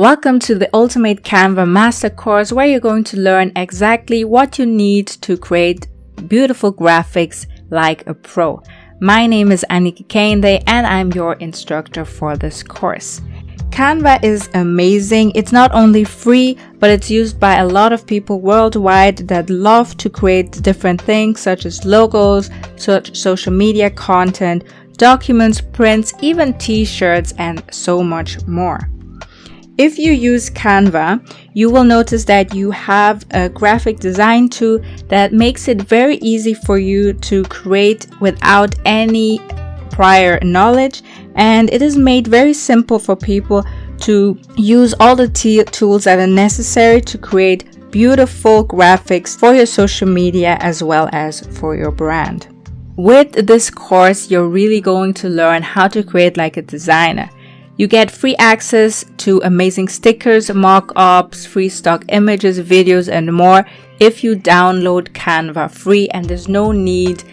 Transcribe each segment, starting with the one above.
Welcome to the Ultimate Canva Master Course, where you're going to learn exactly what you need to create beautiful graphics like a pro. My name is Annika Kende and I'm your instructor for this course. Canva is amazing. It's not only free, but it's used by a lot of people worldwide that love to create different things such as logos, social media content, documents, prints, even t-shirts, and so much more. If you use Canva, you will notice that you have a graphic design tool that makes it very easy for you to create without any prior knowledge, and it is made very simple for people to use all the tools that are necessary to create beautiful graphics for your social media as well as for your brand. With this course, you're really going to learn how to create like a designer. You get free access to amazing stickers, mock-ups, free stock images, videos, and more if you download Canva free, and there's no need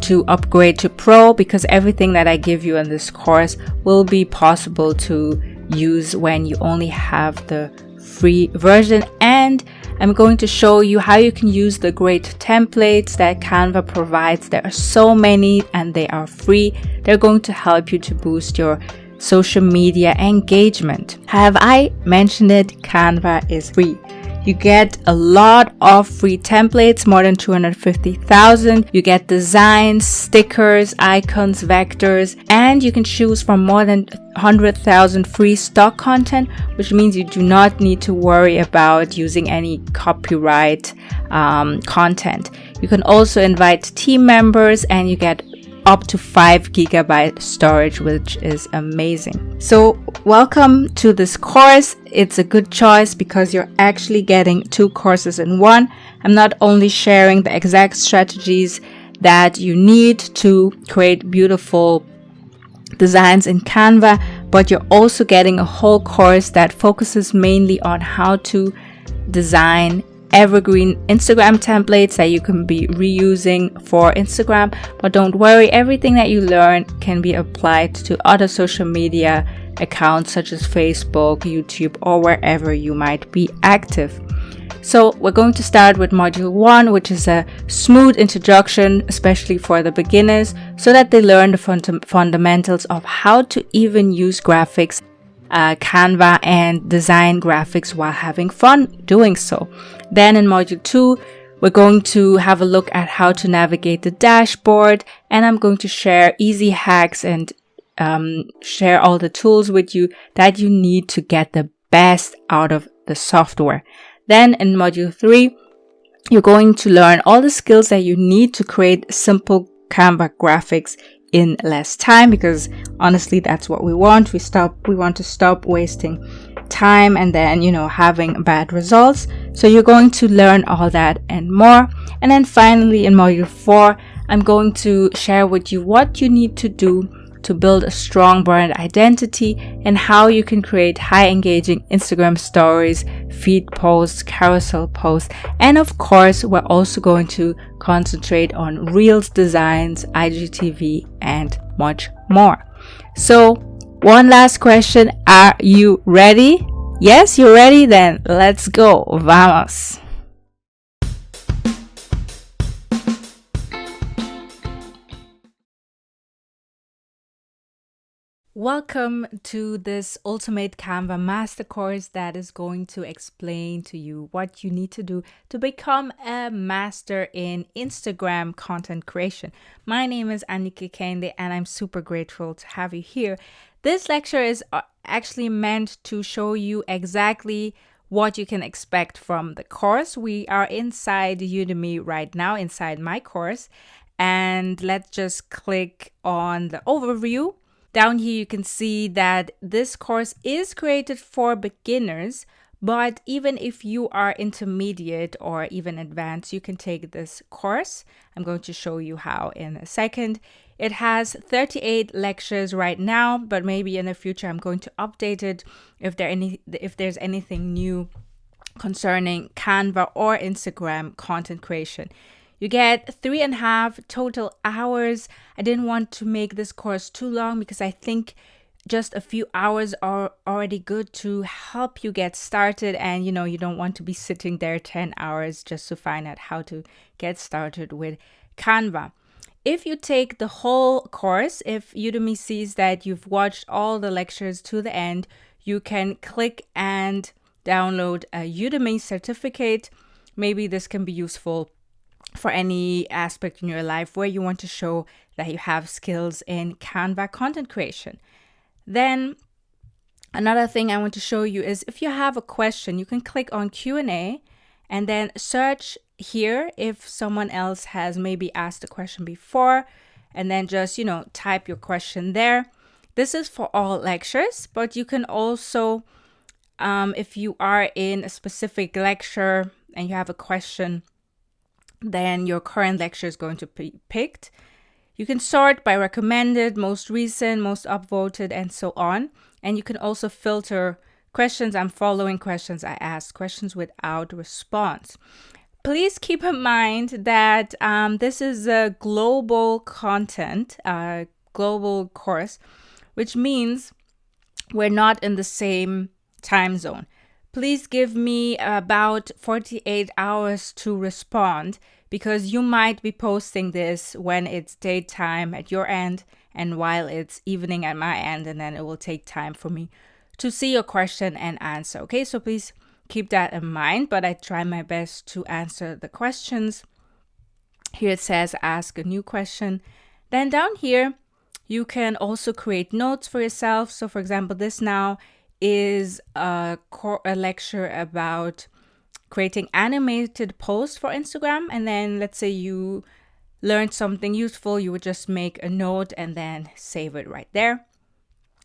to upgrade to Pro because everything that I give you in this course will be possible to use when you only have the free version. And I'm going to show you how you can use the great templates that Canva provides. There are so many and they are free. They're going to help you to boost your social media engagement. Have I mentioned it? Canva is free. You get a lot of free templates, more than 250,000. You get designs, stickers, icons, vectors, and you can choose from more than 100,000 free stock content, which means you do not need to worry about using any copyright content. You can also invite team members and you get up to 5 GB storage, which is amazing. So welcome to this course. It's a good choice because you're actually getting 2 courses in one. I'm not only sharing the exact strategies that you need to create beautiful designs in Canva, but you're also getting a whole course that focuses mainly on how to design evergreen Instagram templates that you can be reusing for Instagram. But don't worry, everything that you learn can be applied to other social media accounts such as Facebook, YouTube, or wherever you might be active. So we're going to start with module 1, which is a smooth introduction, especially for the beginners, so that they learn the fundamentals of how to even use graphics, Canva, and design graphics while having fun doing so. Then in module 2, we're going to have a look at how to navigate the dashboard, and I'm going to share easy hacks and share all the tools with you that you need to get the best out of the software. Then in module 3, you're going to learn all the skills that you need to create simple Canva graphics in less time, because honestly that's what we want. We want to stop wasting time and then having bad results. So you're going to learn all that and more. And then finally in module 4, I'm going to share with you what you need to do to build a strong brand identity and how you can create high engaging Instagram stories, feed posts, carousel posts, and of course we're also going to concentrate on Reels designs, IGTV, and much more. So one last question, are you ready? Yes, you're ready? Then let's go. Vamos! Welcome to this Ultimate Canva Master Course that is going to explain to you what you need to do to become a master in Instagram content creation. My name is Annika Kende and I'm super grateful to have you here. This lecture is actually meant to show you exactly what you can expect from the course. We are inside Udemy right now, inside my course, and let's just click on the overview. Down here you can see that this course is created for beginners, but even if you are intermediate or even advanced, you can take this course. I'm going to show you how in a second. It has 38 lectures right now, but maybe in the future I'm going to update it if there's anything new concerning Canva or Instagram content creation. You get 3.5 total hours. I didn't want to make this course too long because I think just a few hours are already good to help you get started. And you don't want to be sitting there 10 hours just to find out how to get started with Canva. If you take the whole course, if Udemy sees that you've watched all the lectures to the end, you can click and download a Udemy certificate. Maybe this can be useful for any aspect in your life where you want to show that you have skills in Canva content creation. Then another thing I want to show you is if you have a question, you can click on Q&A and then search here if someone else has maybe asked a question before, and then just, type your question there. This is for all lectures, but you can also, if you are in a specific lecture and you have a question, then your current lecture is going to be picked. You can sort by recommended, most recent, most upvoted, and so on. And you can also filter questions I'm following, questions I ask, questions without response. Please keep in mind that this is a global content, global course, which means we're not in the same time zone. Please give me about 48 hours to respond, because you might be posting this when it's daytime at your end and while it's evening at my end, and then it will take time for me to see your question and answer. Okay, so please keep that in mind, but I try my best to answer the questions. Here it says ask a new question. Then down here, you can also create notes for yourself. So for example, this now is a lecture about creating animated posts for Instagram. And then let's say you learned something useful, you would just make a note and then save it right there.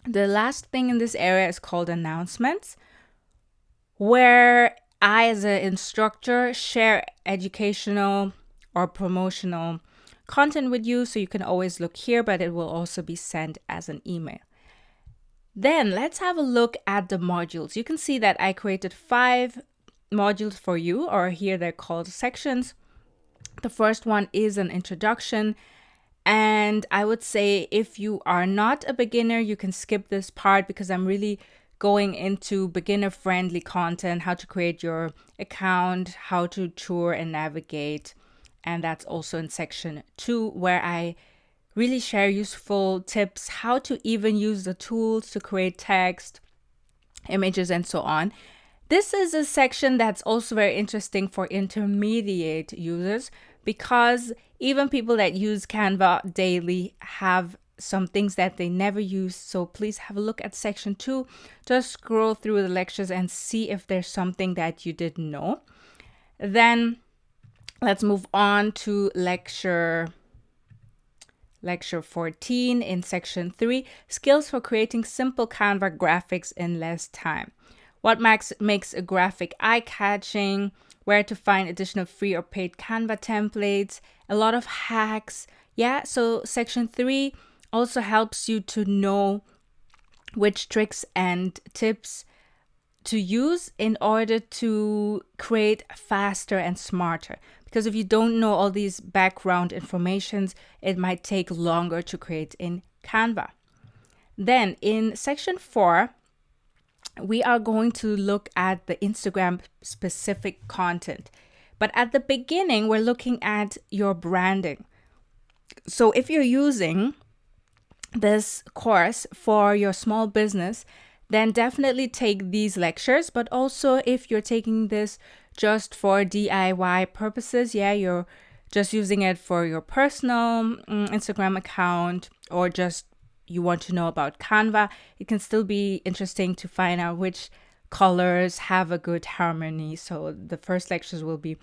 The last thing in this area is called announcements, where I, as an instructor, share educational or promotional content with you. So you can always look here, but it will also be sent as an email. Then let's have a look at the modules. You can see that I created 5 modules for you, or here they're called sections. The first one is an introduction. And I would say if you are not a beginner, you can skip this part, because I'm really going into beginner-friendly content, how to create your account, how to tour and navigate. And that's also in section 2, where I really share useful tips, how to even use the tools to create text, images, and so on. This is a section that's also very interesting for intermediate users, because even people that use Canva daily have some things that they never use. So please have a look at section 2. Just scroll through the lectures and see if there's something that you didn't know. Then let's move on to lecture 14 in section 3, skills for creating simple Canva graphics in less time. What makes a graphic eye-catching, where to find additional free or paid Canva templates, a lot of hacks. Yeah, so section 3 also helps you to know which tricks and tips to use in order to create faster and smarter. Because if you don't know all these background informations, it might take longer to create in Canva. Then in section 4, we are going to look at the Instagram specific content. But at the beginning, we're looking at your branding. So if you're using this course for your small business, then definitely take these lectures. But also if you're taking this just for DIY purposes, you're just using it for your personal Instagram account, or just you want to know about Canva, it can still be interesting to find out which colors have a good harmony. So the first lectures will be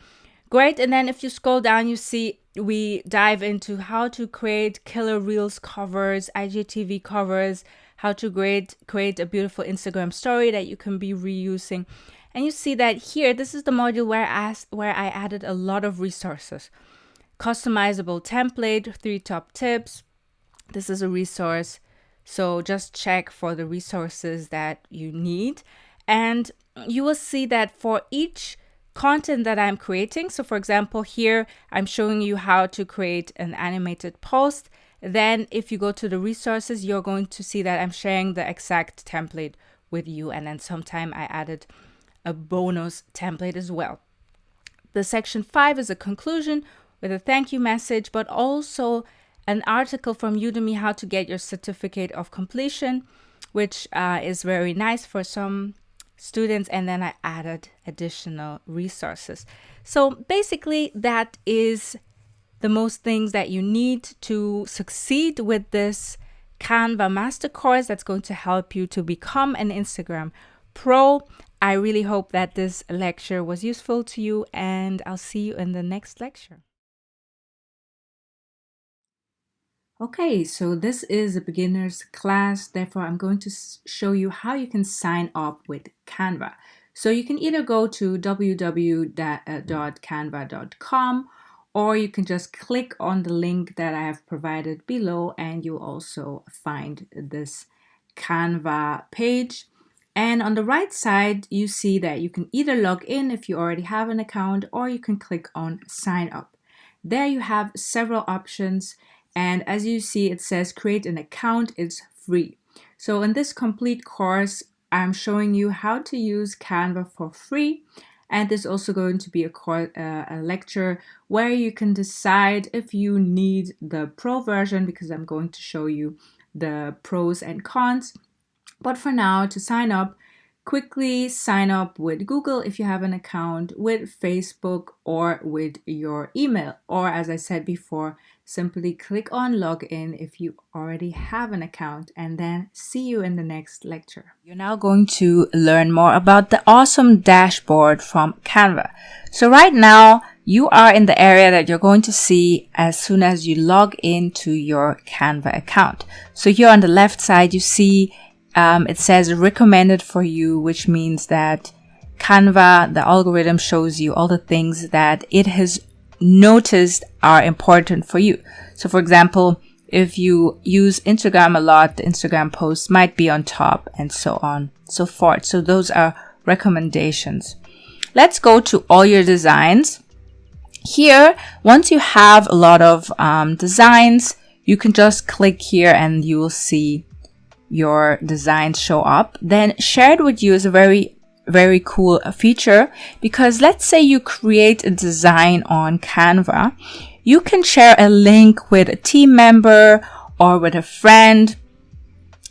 great. And then if you scroll down, you see we dive into how to create killer Reels covers, IGTV covers, how to create a beautiful Instagram story that you can be reusing. And you see that here, this is the module where I added a lot of resources. Customizable template, 3 top tips. This is a resource. So just check for the resources that you need. And you will see that for each content that I'm creating, so for example, here I'm showing you how to create an animated post. Then if you go to the resources, you're going to see that I'm sharing the exact template with you. And then sometime I added a bonus template as well. The section 5 is a conclusion with a thank you message, but also an article from Udemy, how to get your certificate of completion, which is very nice for some students. And then I added additional resources. So basically that is the most things that you need to succeed with this Canva Master Course that's going to help you to become an Instagram pro. I really hope that this lecture was useful to you, and I'll see you in the next lecture. Okay, so this is a beginner's class. Therefore, I'm going to show you how you can sign up with Canva. So you can either go to www.canva.com, or you can just click on the link that I have provided below, and you'll also find this Canva page. And on the right side, you see that you can either log in if you already have an account, or you can click on sign up. There you have several options. And as you see, it says create an account. It's free. So in this complete course, I'm showing you how to use Canva for free. And there's also going to be a lecture where you can decide if you need the pro version, because I'm going to show you the pros and cons. But for now, to sign up, quickly sign up with Google if you have an account, with Facebook, or with your email. Or as I said before, simply click on login if you already have an account, and then see you in the next lecture. You're now going to learn more about the awesome dashboard from Canva. So right now, you are in the area that you're going to see as soon as you log into your Canva account. So here on the left side, you see it says recommended for you, which means that Canva, the algorithm, shows you all the things that it has noticed are important for you. So for example, if you use Instagram a lot, the Instagram posts might be on top, and so on and so forth. So those are recommendations. Let's go to all your designs. Here, once you have a lot of designs, you can just click here and you will see your designs show up. Then shared with you is a very cool feature, because let's say you create a design on Canva, you can share a link with a team member or with a friend.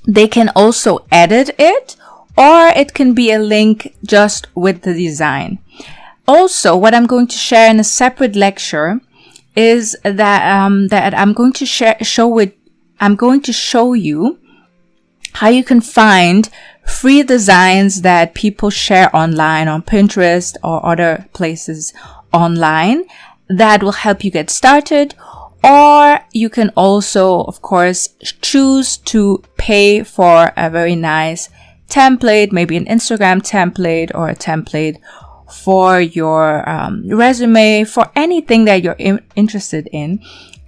They can also edit it, or it can be a link just with the design. Also, what I'm going to share in a separate lecture is that I'm going to show you how you can find free designs that people share online on Pinterest or other places online that will help you get started. Or you can also, of course, choose to pay for a very nice template, maybe an Instagram template or a template for your resume, for anything that you're interested in.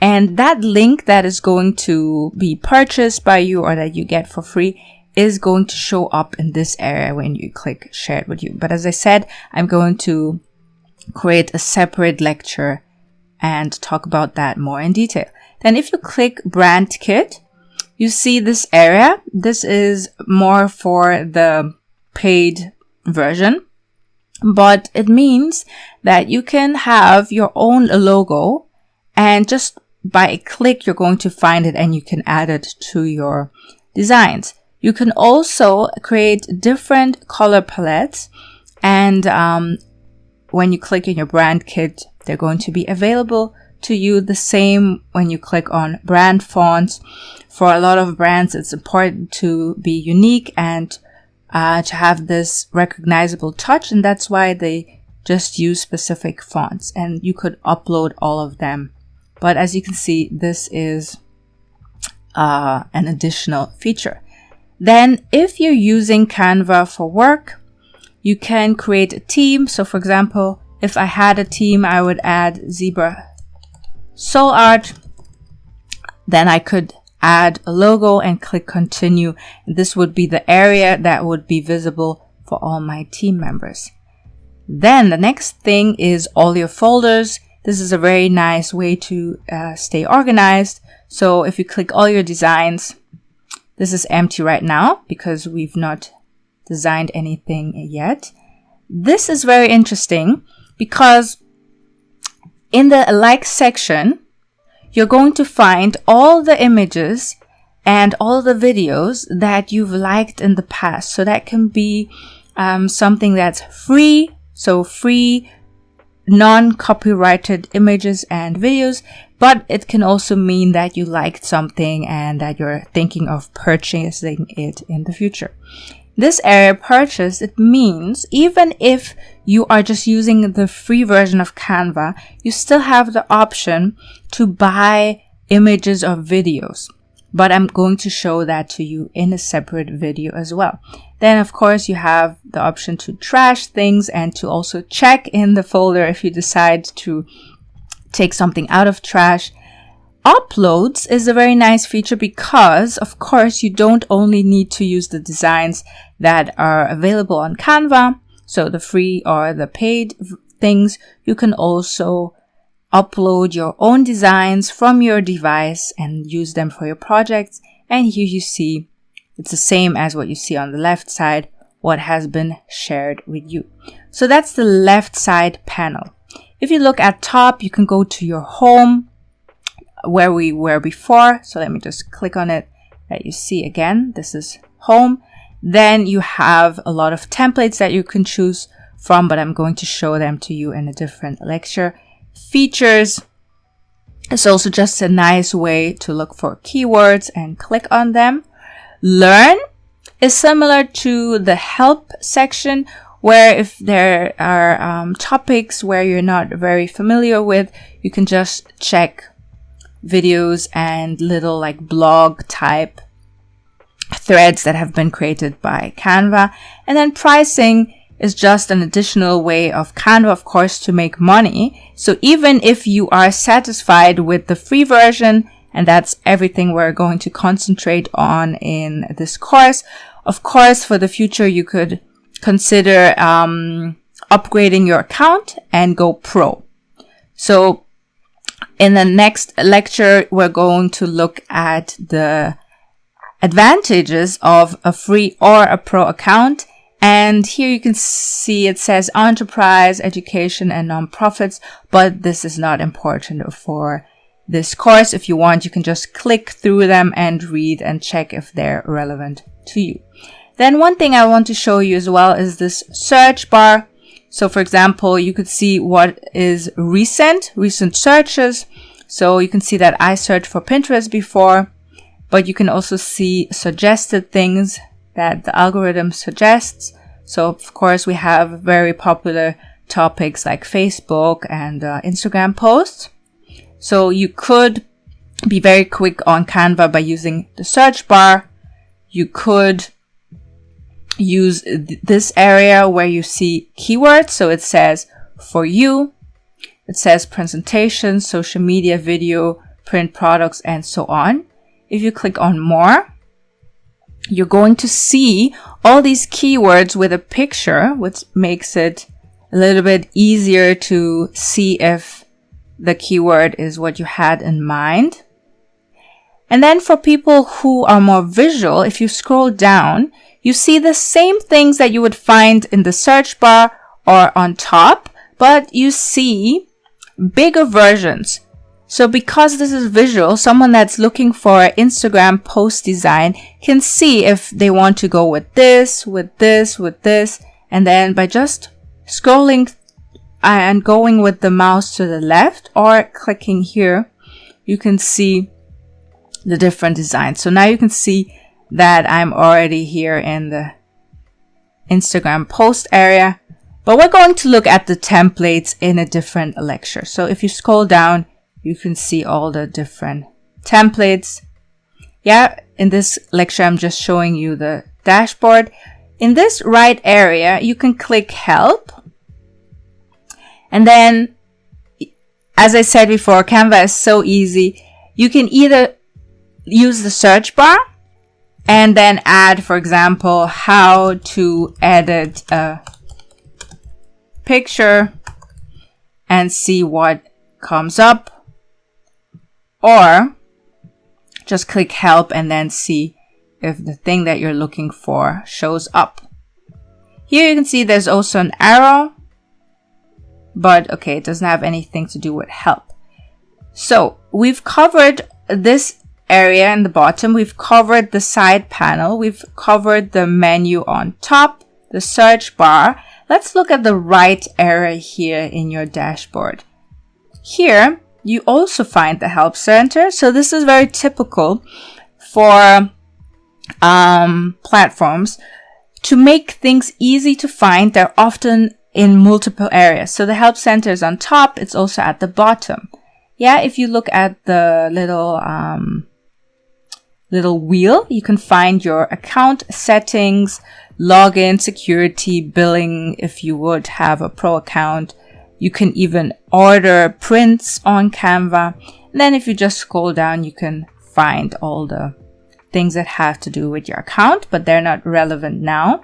And that link that is going to be purchased by you or that you get for free is going to show up in this area when you click share it with you. But as I said, I'm going to create a separate lecture and talk about that more in detail. Then if you click brand kit, you see this area. This is more for the paid version, but it means that you can have your own logo, and just by a click, you're going to find it and you can add it to your designs. You can also create different color palettes, and when you click in your brand kit, they're going to be available to you. The same when you click on brand fonts. For a lot of brands, it's important to be unique and to have this recognizable touch, and that's why they just use specific fonts, and you could upload all of them. But as you can see, this is an additional feature. Then if you're using Canva for work, you can create a team. So for example, if I had a team, I would add Zebra Soul Art. Then I could add a logo and click continue. This would be the area that would be visible for all my team members. Then the next thing is all your folders. This is a very nice way to stay organized. So if you click all your designs, this is empty right now because we've not designed anything yet. This is very interesting because in the like section, you're going to find all the images and all the videos that you've liked in the past. So that can be something that's free. So free, non-copyrighted images and videos. But it can also mean that you liked something and that you're thinking of purchasing it in the future. This area purchase, it means even if you are just using the free version of Canva, you still have the option to buy images or videos. But I'm going to show that to you in a separate video as well. Then, of course, you have the option to trash things and to also check in the folder if you decide to take something out of trash. Uploads is a very nice feature because, of course, you don't only need to use the designs that are available on Canva, so the free or the paid things. You can also upload your own designs from your device and use them for your projects. And here you see it's the same as what you see on the left side, what has been shared with you. So that's the left side panel. If you look at top, you can go to your home where we were before. So let me just click on it that you see again. This is home. Then you have a lot of templates that you can choose from, but I'm going to show them to you in a different lecture. Features is also just a nice way to look for keywords and click on them. Learn is similar to the help section, where if there are topics where you're not very familiar with, you can just check videos and little like blog type threads that have been created by Canva. And then pricing is just an additional way of Canva, of course, to make money. So even if you are satisfied with the free version, and that's everything we're going to concentrate on in this course, of course, for the future, you could consider upgrading your account and go pro. So in the next lecture, we're going to look at the advantages of a free or a pro account. And here you can see it says enterprise, education, and nonprofits, but this is not important for this course. If you want, you can just click through them and read and check if they're relevant to you. Then one thing I want to show you as well is this search bar. So for example, you could see what is recent searches. So you can see that I searched for Pinterest before, but you can also see suggested things that the algorithm suggests. So of course we have very popular topics like Facebook and Instagram posts. So you could be very quick on Canva by using the search bar. You could use this area where you see keywords. So it says for you, it says presentation, social media, video, print products, and so on. If you click on more, you're going to see all these keywords with a picture, which makes it a little bit easier to see if the keyword is what you had in mind. And then for people who are more visual, if you scroll down, you see the same things that you would find in the search bar or on top, but you see bigger versions. So because this is visual, someone that's looking for Instagram post design can see if they want to go with this, with this, with this. And then by just scrolling and going with the mouse to the left or clicking here, you can see the different designs. So now you can see that I'm already here in the Instagram post area, but we're going to look at the templates in a different lecture. So if you scroll down, you can see all the different templates. Yeah, in this lecture, I'm just showing you the dashboard. In this right area, you can click help. And then, as I said before, Canva is so easy. You can either use the search bar and then add, for example, how to edit a picture and see what comes up, or just click help and then see if the thing that you're looking for shows up. Here you can see there's also an arrow, but okay, it doesn't have anything to do with help. So we've covered this area in the bottom, we've covered the side panel, we've covered the menu on top, the search bar. Let's look at the right area here in your dashboard. Here you also find the help center. So this is very typical for platforms. To make things easy to find, they're often in multiple areas. So the help center is on top, it's also at the bottom. Yeah, if you look at the little wheel, you can find your account settings, login, security, billing if you would have a pro account. You can even order prints on Canva. And then if you just scroll down, you can find all the things that have to do with your account, but they're not relevant now.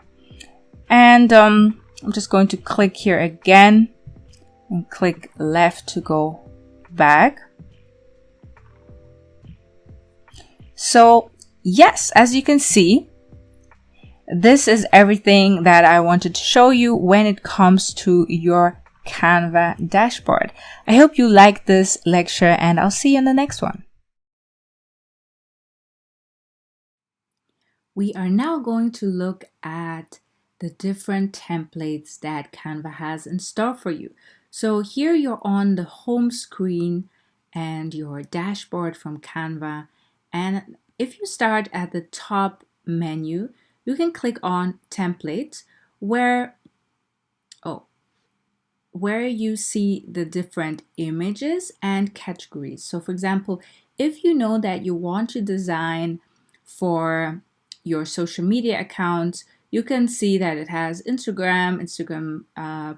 And I'm just going to click here again and click left to go back. So yes, as you can see, this is everything that I wanted to show you when it comes to your Canva dashboard. I hope you liked this lecture, and I'll see you in the next one. We are now going to look at the different templates that Canva has in store for you. So here you're on the home screen and your dashboard from Canva. And if you start at the top menu, you can click on templates where you see the different images and categories. So for example, if you know that you want to design for your social media accounts, you can see that it has Instagram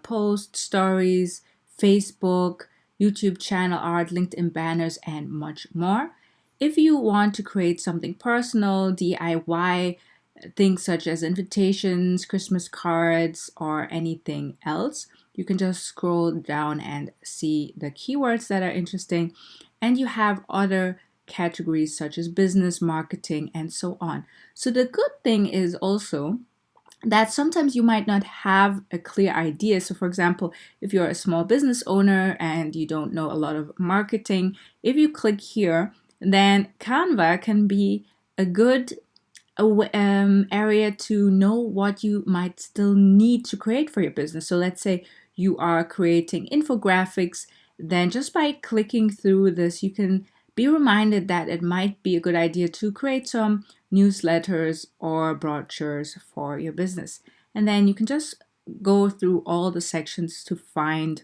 posts, stories, Facebook, YouTube channel art, LinkedIn banners, and much more. If you want to create something personal, DIY, things such as invitations, Christmas cards, or anything else, you can just scroll down and see the keywords that are interesting. And you have other categories such as business, marketing, and so on. So the good thing is also that sometimes you might not have a clear idea. So for example, if you're a small business owner and you don't know a lot of marketing, if you click here, then Canva can be a good area to know what you might still need to create for your business. So let's say you are creating infographics, then just by clicking through this, you can be reminded that it might be a good idea to create some newsletters or brochures for your business. And then you can just go through all the sections to find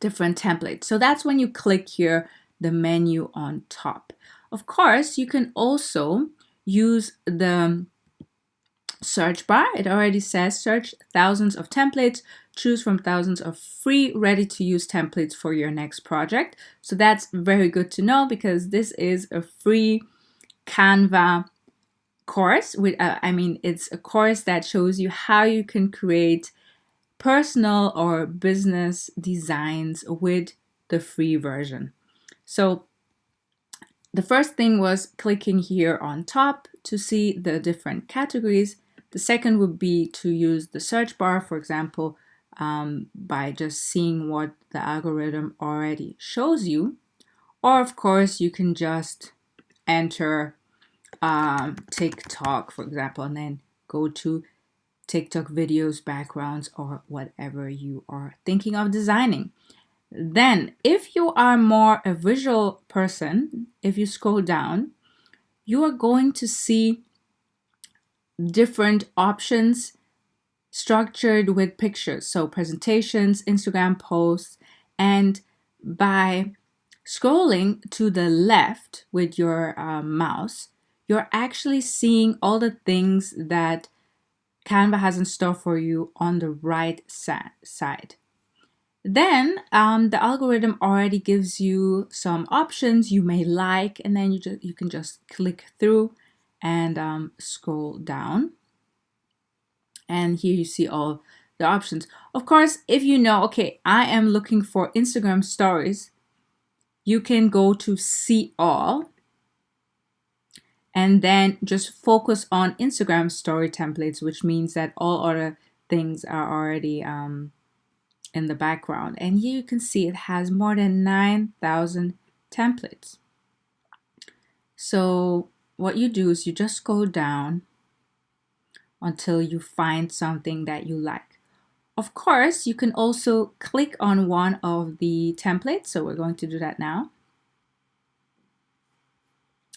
different templates. So that's when you click here, the menu on top. Of course, you can also use the search bar. It already says search thousands of templates, choose from thousands of free ready-to-use templates for your next project. So that's very good to know, because this is a free Canva course. It's a course that shows you how you can create personal or business designs with the free version. So the first thing was clicking here on top to see the different categories. The second would be to use the search bar, for example, by just seeing what the algorithm already shows you. Or of course, you can just enter TikTok, for example, and then go to TikTok videos, backgrounds, or whatever you are thinking of designing. Then, if you are more a visual person, if you scroll down, you are going to see different options structured with pictures. So presentations, Instagram posts, and by scrolling to the left with your mouse, you're actually seeing all the things that Canva has in store for you on the right side. Then the algorithm already gives you some options you may like, and then you can just click through and scroll down. And here you see all the options. Of course, if you know, okay, I am looking for Instagram stories, you can go to see all and then just focus on Instagram story templates, which means that all other things are already in the background. And here you can see it has more than 9,000 templates. So what you do is you just go down until you find something that you like. Of course, you can also click on one of the templates. So we're going to do that now.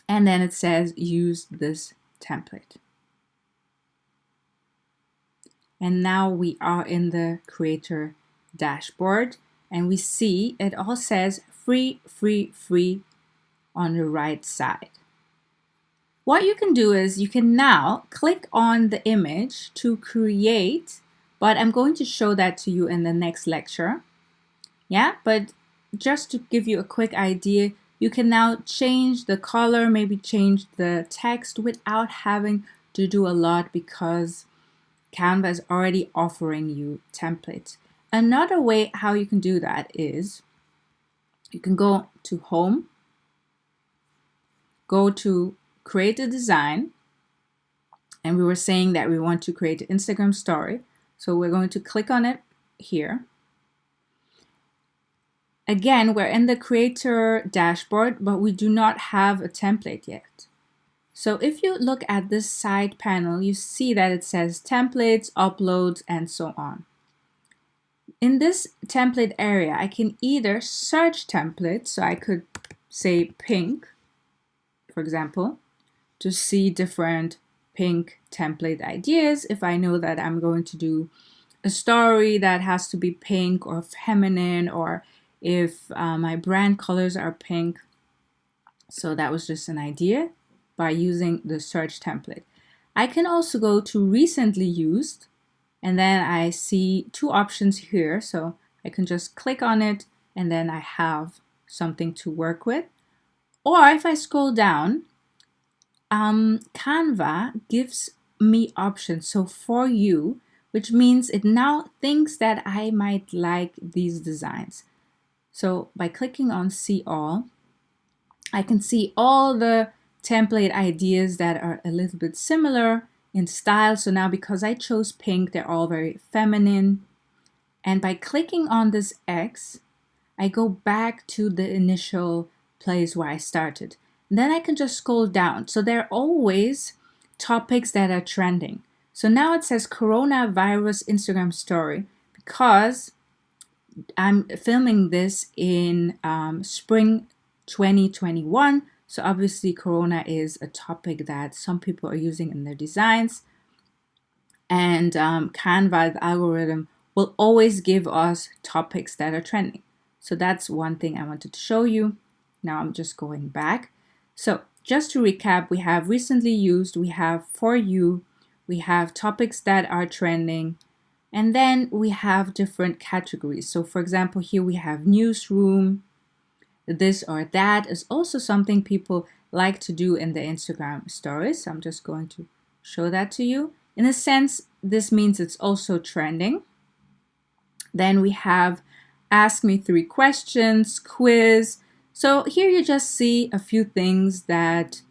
And then it says use this template. And now we are in the creator dashboard and we see it all says free, free, free on the right side. What you can do is you can now click on the image to create, but I'm going to show that to you in the next lecture. Yeah, but just to give you a quick idea, you can now change the color, maybe change the text without having to do a lot because Canva is already offering you templates. Another way how you can do that is you can go to Home, go to Create a Design, and we were saying that we want to create an Instagram story. So we're going to click on it here. Again, we're in the creator dashboard, but we do not have a template yet. So if you look at this side panel, you see that it says templates, uploads, and so on. In this template area, I can either search templates, so I could say pink, for example, to see different pink template ideas. If I know that I'm going to do a story that has to be pink or feminine, or if my brand colors are pink. So that was just an idea by using the search template. I can also go to recently used, and then I see two options here. So I can just click on it and then I have something to work with. Or if I scroll down, Canva gives me options. So for you, which means it now thinks that I might like these designs. So by clicking on see all, I can see all the template ideas that are a little bit similar in style. So now because I chose pink, they're all very feminine. And by clicking on this X, I go back to the initial place where I started. And then I can just scroll down. So there are always topics that are trending. So now it says coronavirus Instagram story because I'm filming this in spring 2021. So obviously Corona is a topic that some people are using in their designs. And Canva, the algorithm, will always give us topics that are trending. So that's one thing I wanted to show you. Now I'm just going back. So just to recap, we have recently used, we have for you, we have topics that are trending, and then we have different categories. So for example, here we have newsroom. This or that is also something people like to do in the Instagram stories. So I'm just going to show that to you. In a sense, this means it's also trending. Then we have ask me 3 questions, quiz. So here you just see a few things that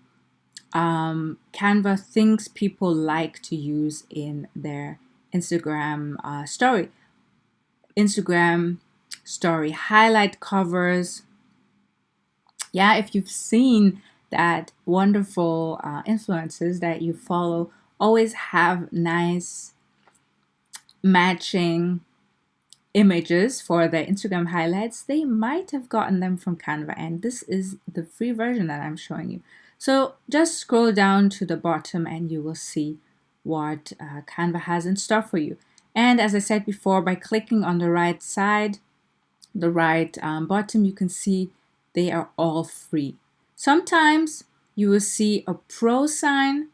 Canva thinks people like to use in their Instagram story. Instagram story highlight covers. Yeah, if you've seen that wonderful influencers that you follow always have nice matching images for their Instagram highlights, they might have gotten them from Canva, and this is the free version that I'm showing you. So just scroll down to the bottom and you will see what Canva has in store for you. And as I said before, by clicking on the right side, the right bottom, you can see they are all free. Sometimes you will see a pro sign,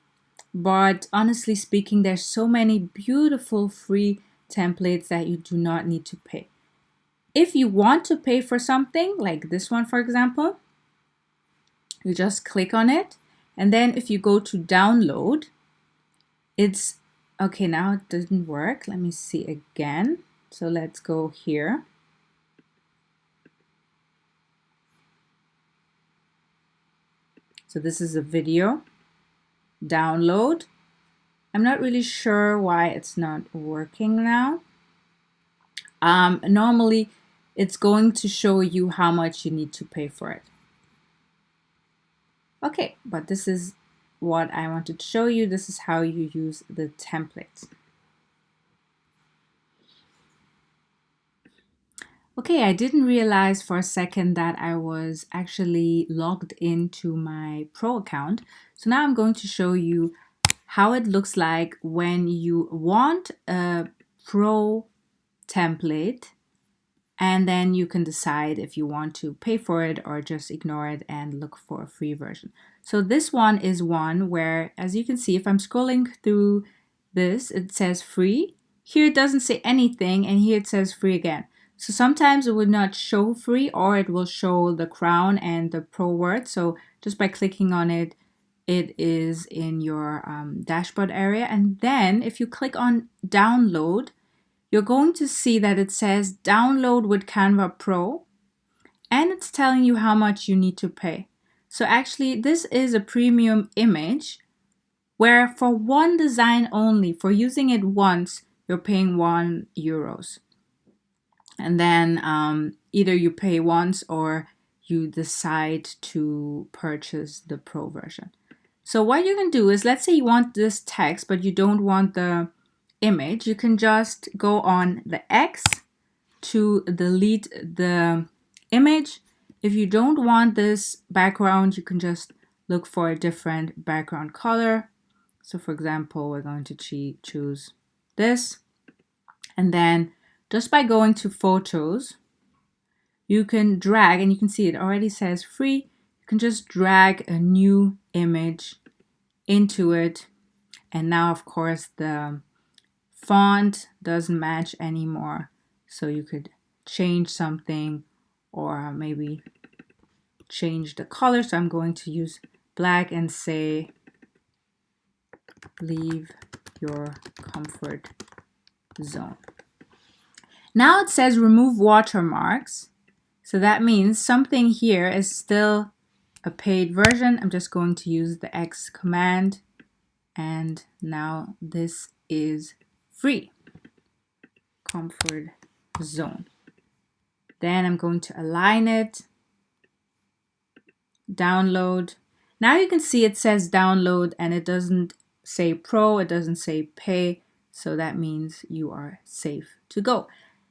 but honestly speaking, there's so many beautiful free templates that you do not need to pay. If you want to pay for something like this one, for example, you just click on it. And then if you go to download, it's okay. Now it doesn't work. Let me see again. So let's go here. So this is a video. Download. I'm not really sure why it's not working now. Normally it's going to show you how much you need to pay for it. Okay, but this is what I wanted to show you. This is how you use the templates. Okay, I didn't realize for a second that I was actually logged into my Pro account. So now I'm going to show you how it looks like when you want a Pro template, and then you can decide if you want to pay for it or just ignore it and look for a free version. So this one is one where, as you can see, if I'm scrolling through this, it says free. Here it doesn't say anything, and here it says free again. So sometimes it would not show free, or it will show the crown and the Pro word. So just by clicking on it, it is in your dashboard area. And then if you click on download, you're going to see that it says download with Canva Pro, and it's telling you how much you need to pay. So actually this is a premium image where for one design only, for using it once, you're paying €1. And then either you pay once or you decide to purchase the Pro version. So what you can do is, let's say you want this text, but you don't want the image. You can just go on the X to delete the image. If you don't want this background, you can just look for a different background color. So for example, we're going to choose this. And then just by going to photos, you can drag, and you can see it already says free. You can just drag a new image into it. And now, of course, the font doesn't match anymore. So you could change something, or maybe change the color. So I'm going to use black and say, leave your comfort zone. Now it says remove watermarks. So that means something here is still a paid version. I'm just going to use the X command, and now this is free. Comfort zone. Then I'm going to align it. Download. Now you can see it says download, and it doesn't say Pro, it doesn't say pay. So that means you are safe to go.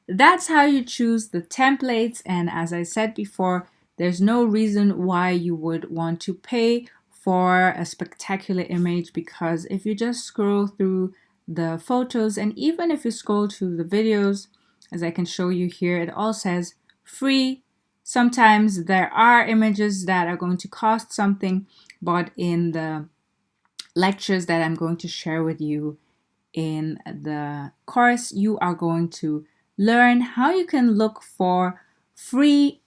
That's how you choose the templates. And as I said before, there's no reason why you would want to pay for a spectacular image, because if you just scroll through the photos, and even if you scroll to the videos, as I can show you here, it all says free. Sometimes there are images that are going to cost something, but in the lectures that I'm going to share with you in the course, you are going to learn how you can look for free,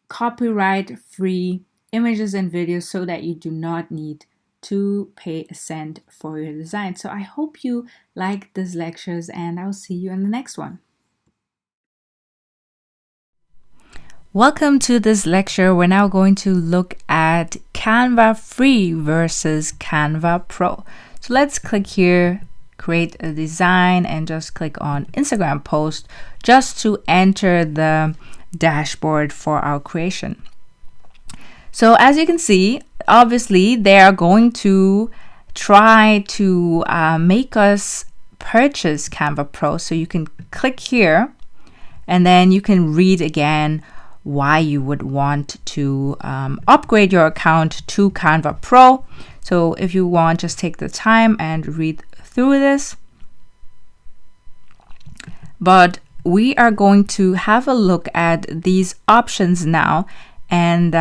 copyright-free images and videos so that you do not need to pay a cent for your design. So I hope you like these lectures, and I'll see you in the next one. Welcome to this lecture. We're now going to look at Canva Free versus Canva Pro. So let's click here, create a design, and just click on Instagram post just to enter the dashboard for our creation. So as you can see, obviously they are going to try to make us purchase Canva Pro. So you can click here, and then you can read again why you would want to upgrade your account to Canva Pro. So if you want, just take the time and read through this. But we are going to have a look at these options now, and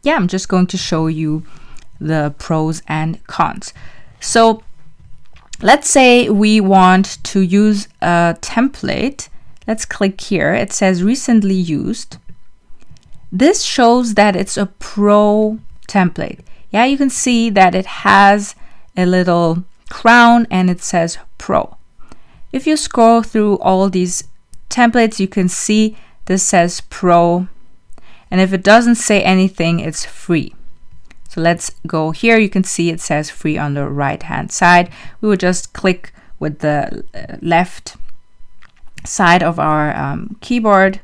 yeah, I'm just going to show you the pros and cons. So let's say we want to use a template. Let's click here. It says recently used. This shows that it's a Pro template. Yeah, you can see that it has a little crown and it says Pro. If you scroll through all these templates, you can see this says Pro, and if it doesn't say anything, it's free. So let's go here. You can see it says free on the right hand side. We would just click with the left side of our keyboard,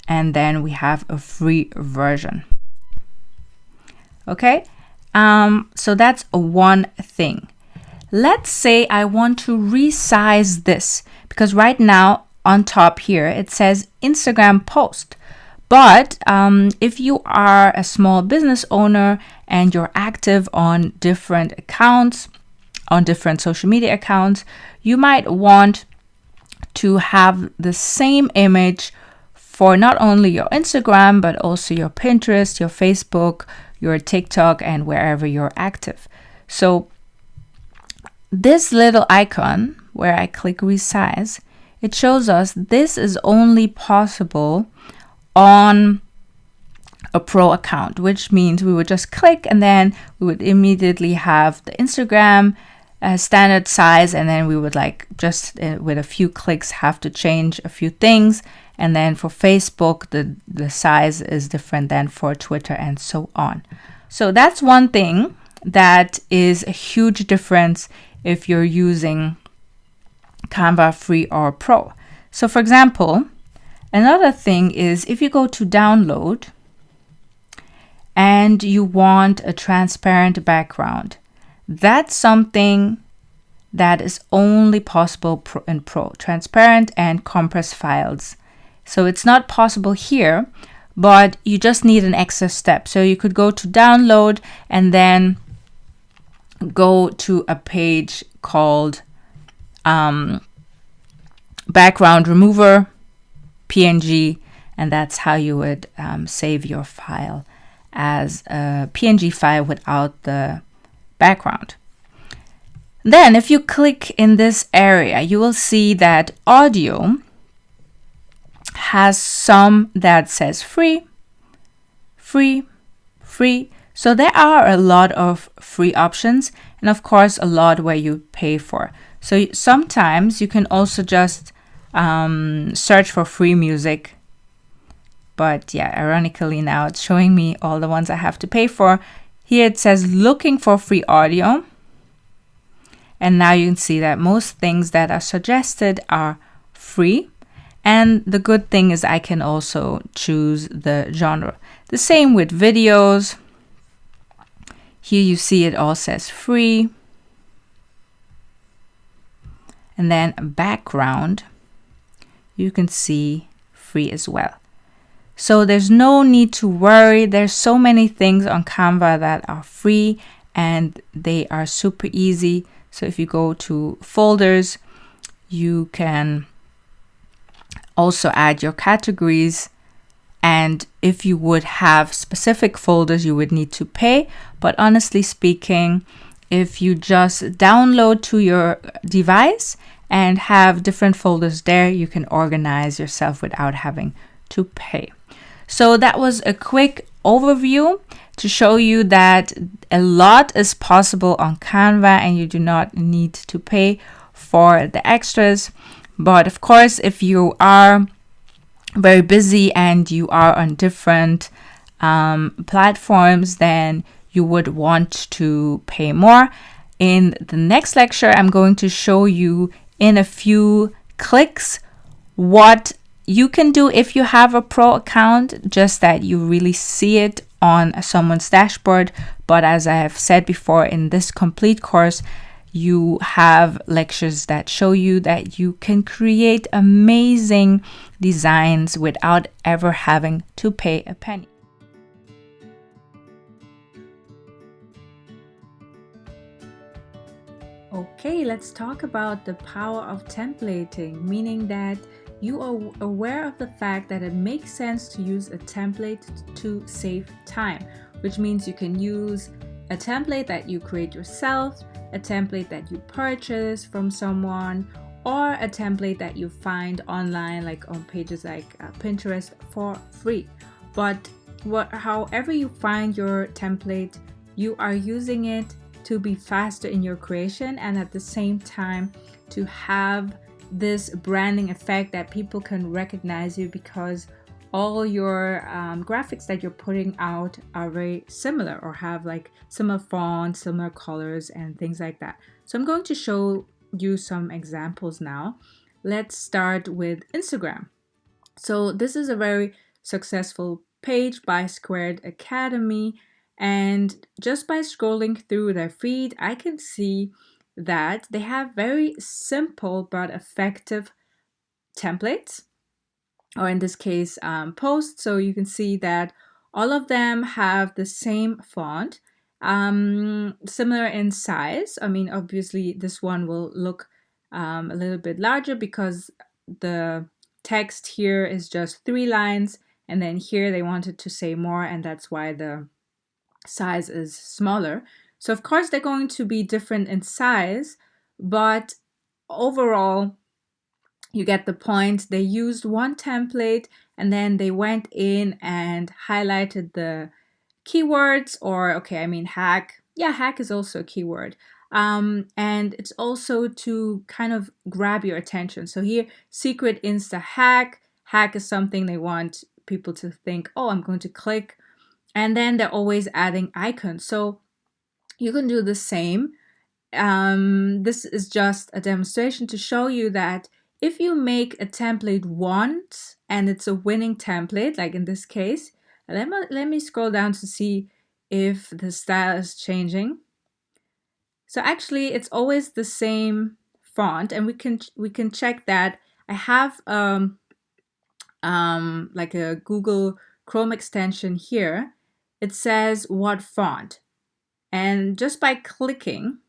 and then we have a free version. Okay, so that's one thing. Let's say I want to resize this, because right now on top here it says Instagram post. But if you are a small business owner and you're active on different accounts, on different social media accounts, you might want to have the same image for not only your Instagram, but also your Pinterest, your Facebook, your TikTok, and wherever you're active. So this little icon where I click resize, it shows us this is only possible on a pro account, which means we would just click and then we would immediately have the Instagram standard size, and then we would just with a few clicks have to change a few things. And then for Facebook, the size is different than for Twitter, and so on. So that's one thing that is a huge difference if you're using Canva Free or Pro. So for example, another thing is if you go to download and you want a transparent background, that's something that is only possible in Pro, transparent and compressed files. So it's not possible here, but you just need an extra step. So you could go to download and then go to a page called background remover PNG, and that's how you would save your file as a PNG file without the background. Then if you click in this area, you will see that audio has some that says free, free, free. So there are a lot of free options, and of course a lot where you pay for. So sometimes you can also just search for free music. But yeah, ironically now it's showing me all the ones I have to pay for. Here it says looking for free audio. And now you can see that most things that are suggested are free. And the good thing is I can also choose the genre. The same with videos. Here you see it all says free. And then background, you can see free as well. So there's no need to worry. There's so many things on Canva that are free and they are super easy. So if you go to folders, you can also add your categories. And if you would have specific folders, you would need to pay. But honestly speaking, if you just download to your device and have different folders there, you can organize yourself without having to pay. So that was a quick overview to show you that a lot is possible on Canva and you do not need to pay for the extras. But of course, if you are very busy and you are on different platforms, then you would want to pay more. In the next lecture, I'm going to show you in a few clicks what you can do if you have a pro account, just that you really see it on someone's dashboard. But as I have said before, in this complete course, you have lectures that show you that you can create amazing designs without ever having to pay a penny. Okay, let's talk about the power of templating, meaning that you are aware of the fact that it makes sense to use a template to save time, which means you can use a template that you create yourself, a template that you purchase from someone, or a template that you find online, like on pages like Pinterest, for free. But however you find your template, you are using it to be faster in your creation and at the same time to have this branding effect that people can recognize you because all your graphics that you're putting out are very similar or have like similar fonts, similar colors, and things like that. So I'm going to show you some examples now. Let's start with Instagram. So this is a very successful page by Squared Academy, and just by scrolling through their feed, I can see that they have very simple but effective templates, or in this case, posts. So you can see that all of them have the same font, similar in size. I mean, obviously this one will look a little bit larger because the text here is just 3 lines, and then here they wanted to say more, and that's why the size is smaller. So of course they're going to be different in size, but overall you get the point. They used one template and then they went in and highlighted the keywords, or okay, I mean hack. Yeah, hack is also a keyword. And it's also to kind of grab your attention. So here, secret Insta hack. Hack is something they want people to think, oh, I'm going to click. And then they're always adding icons. So you can do the same. This is just a demonstration to show you that if you make a template once and it's a winning template, like in this case, let me scroll down to see if the style is changing. So actually it's always the same font, and we can check that. I have like a Google Chrome extension here. It says what font, and just by clicking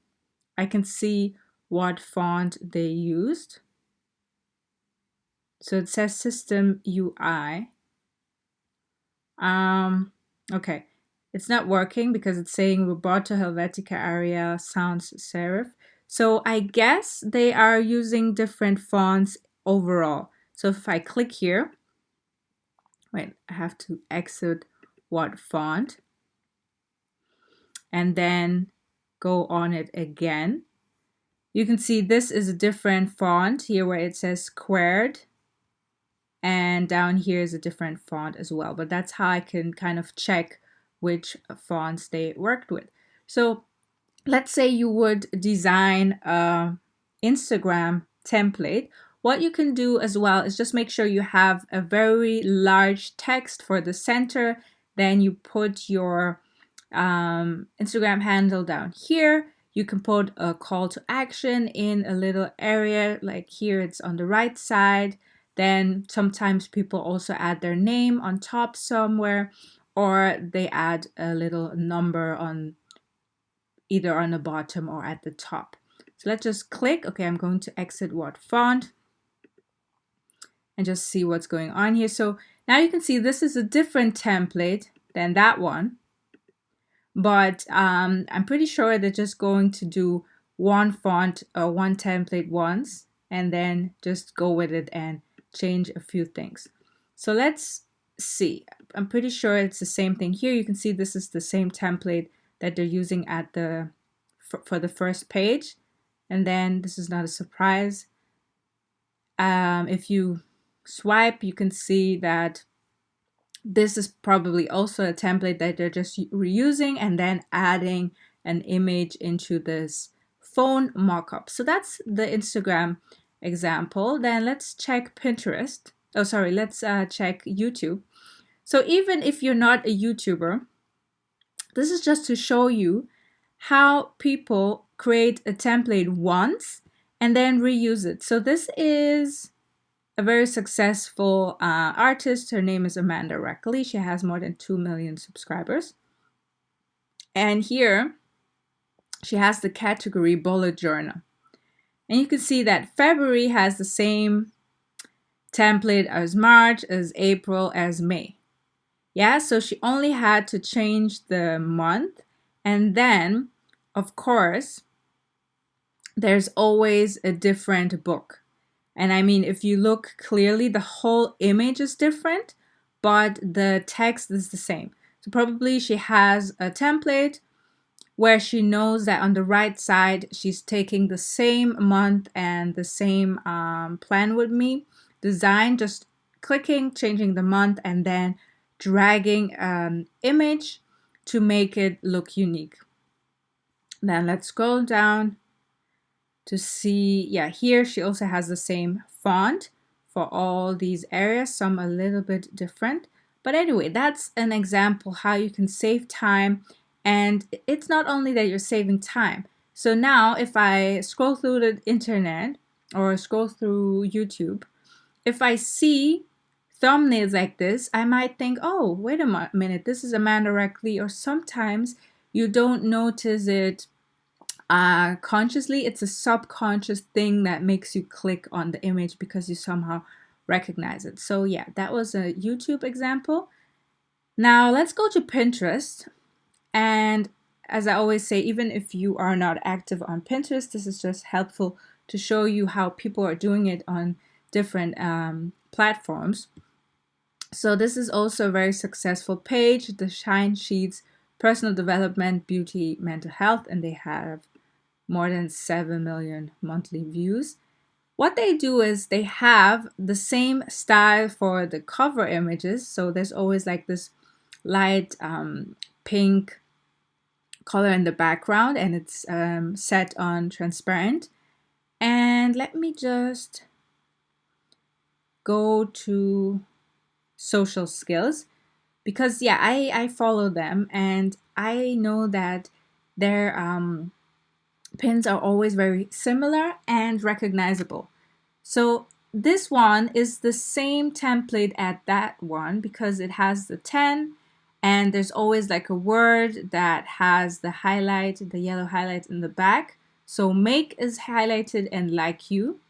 I can see what font they used. So it says System UI. Okay, it's not working because it's saying Roberto Helvetica Area Sans Serif. So I guess they are using different fonts overall. So if I click here, wait, I have to exit what font and then go on it again. You can see this is a different font here where it says Squared, and down here is a different font as well. But that's how I can kind of check which fonts they worked with. So let's say you would design a Instagram template. What you can do as well is just make sure you have a very large text for the center. Then you put your Instagram handle down here. You can put a call to action in a little area, like here it's on the right side. Then sometimes people also add their name on top somewhere, or they add a little number on either on the bottom or at the top. So let's just click. Okay, I'm going to exit what font and just see what's going on here. So now you can see this is a different template than that one. But I'm pretty sure they're just going to do one font or one template once and then just go with it and change a few things. So let's see. I'm pretty sure it's the same thing here. You can see this is the same template that they're using at the for the first page, and then this is not a surprise. If you swipe, you can see that this is probably also a template that they're just reusing and then adding an image into this phone mockup. So that's the Instagram example. Then let's check Pinterest. Oh, sorry, let's check YouTube. So even if you're not a YouTuber, this is just to show you how people create a template once and then reuse it. So this is a very successful artist. Her name is Amanda Rackley. She has more than 2 million subscribers. And here she has the category bullet journal. And you can see that February has the same template as March, as April, as May. Yeah, so she only had to change the month. And then, of course, there's always a different book. And I mean, if you look clearly, the whole image is different, but the text is the same. So probably she has a template where she knows that on the right side, she's taking the same month and the same plan with me design, just clicking, changing the month, and then dragging an image to make it look unique. Then let's scroll down to see, yeah, here she also has the same font for all these areas, some a little bit different. But anyway, that's an example how you can save time. And it's not only that you're saving time. So now if I scroll through the internet or scroll through YouTube, if I see thumbnails like this, I might think, oh, wait a minute, this is Amanda Reckley. Or sometimes you don't notice it consciously. It's a subconscious thing that makes you click on the image because you somehow recognize it. So yeah, that was a YouTube example. Now let's go to Pinterest. And as I always say, even if you are not active on Pinterest, this is just helpful to show you how people are doing it on different platforms. So this is also a very successful page, the Shine Sheets, personal development, beauty, mental health, and they have more than 7 million monthly views. What they do is they have the same style for the cover images. So there's always like this light pink color in the background, and it's set on transparent. And let me just go to social skills, because yeah, I follow them and I know that their pins are always very similar and recognizable. So this one is the same template at that one because it has the 10, and there's always like a word that has the highlight, the yellow highlight in the back. So make is highlighted and like you.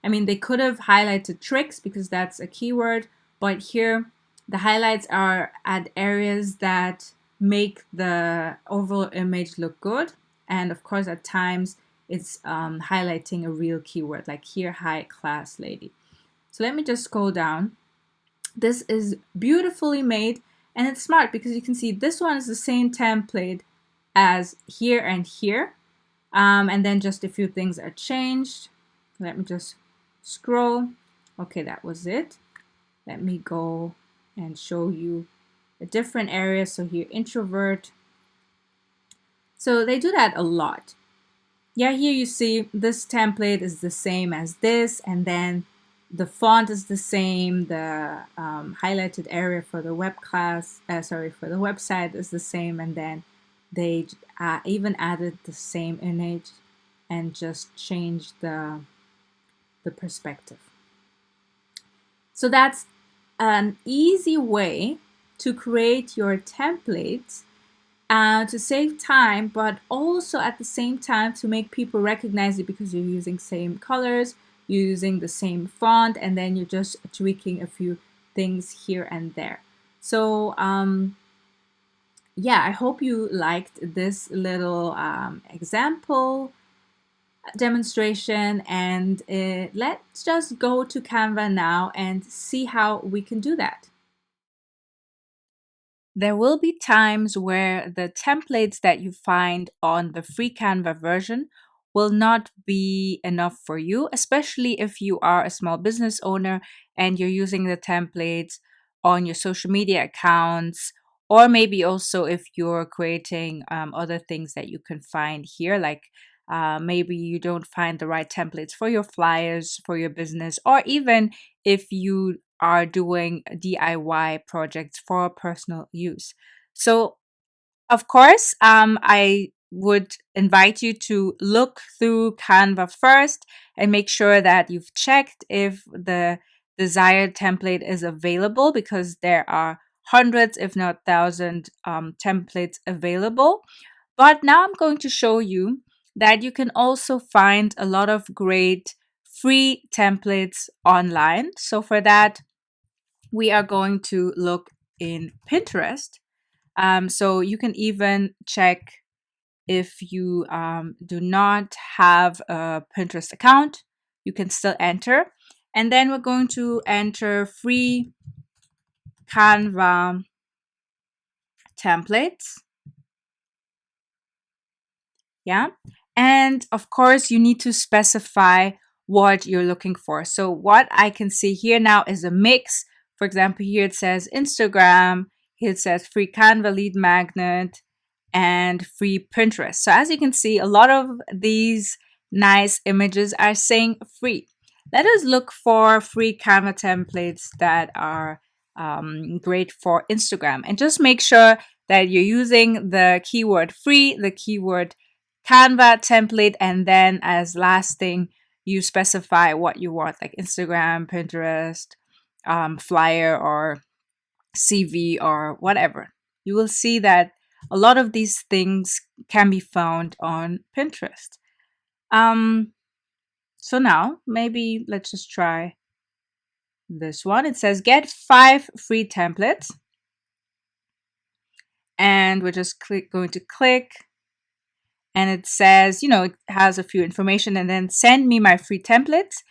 I mean, they could have highlighted tricks because that's a keyword, but here the highlights are at areas that make the overall image look good. And of course, at times it's highlighting a real keyword, like here, high class lady. So let me just scroll down. This is beautifully made, and it's smart because you can see this one is the same template as here and here. And then just a few things are changed. Let me just scroll. Okay, that was it. Let me go and show you a different area. So here, introvert. So they do that a lot. Yeah, here you see this template is the same as this, and then the font is the same. The highlighted area for the for the website is the same, and then they even added the same image and just changed the perspective. So that's an easy way to create your templates to save time, but also at the same time to make people recognize it because you're using same colors, you're using the same font, and then you're just tweaking a few things here and there. So yeah, I hope you liked this little example demonstration, and let's just go to Canva now and see how we can do that. There will be times where the templates that you find on the free Canva version will not be enough for you, especially if you are a small business owner and you're using the templates on your social media accounts, or maybe also if you're creating other things that you can find here, like maybe you don't find the right templates for your flyers for your business, or even if you are doing DIY projects for personal use. So, of course, I would invite you to look through Canva first and make sure that you've checked if the desired template is available, because there are hundreds, if not thousands, templates available. But now I'm going to show you that you can also find a lot of great free templates online. So for that, we are going to look in Pinterest. So you can even check if you do not have a Pinterest account, you can still enter. And then we're going to enter free Canva templates. Yeah. And of course, you need to specify what you're looking for. So what I can see here now is a mix For example, here it says Instagram, here it says free Canva lead magnet, and free Pinterest. So as you can see, a lot of these nice images are saying free. Let us look for free Canva templates that are great for Instagram, and just make sure that you're using the keyword free, the keyword Canva template, and then as last thing, you specify what you want, like Instagram, Pinterest, flyer, or CV, or whatever. You will see that a lot of these things can be found on Pinterest. So now maybe let's just try this one. It says get 5 free templates, and we're just going to click, and it says, it has a few information, and then send me my free templates.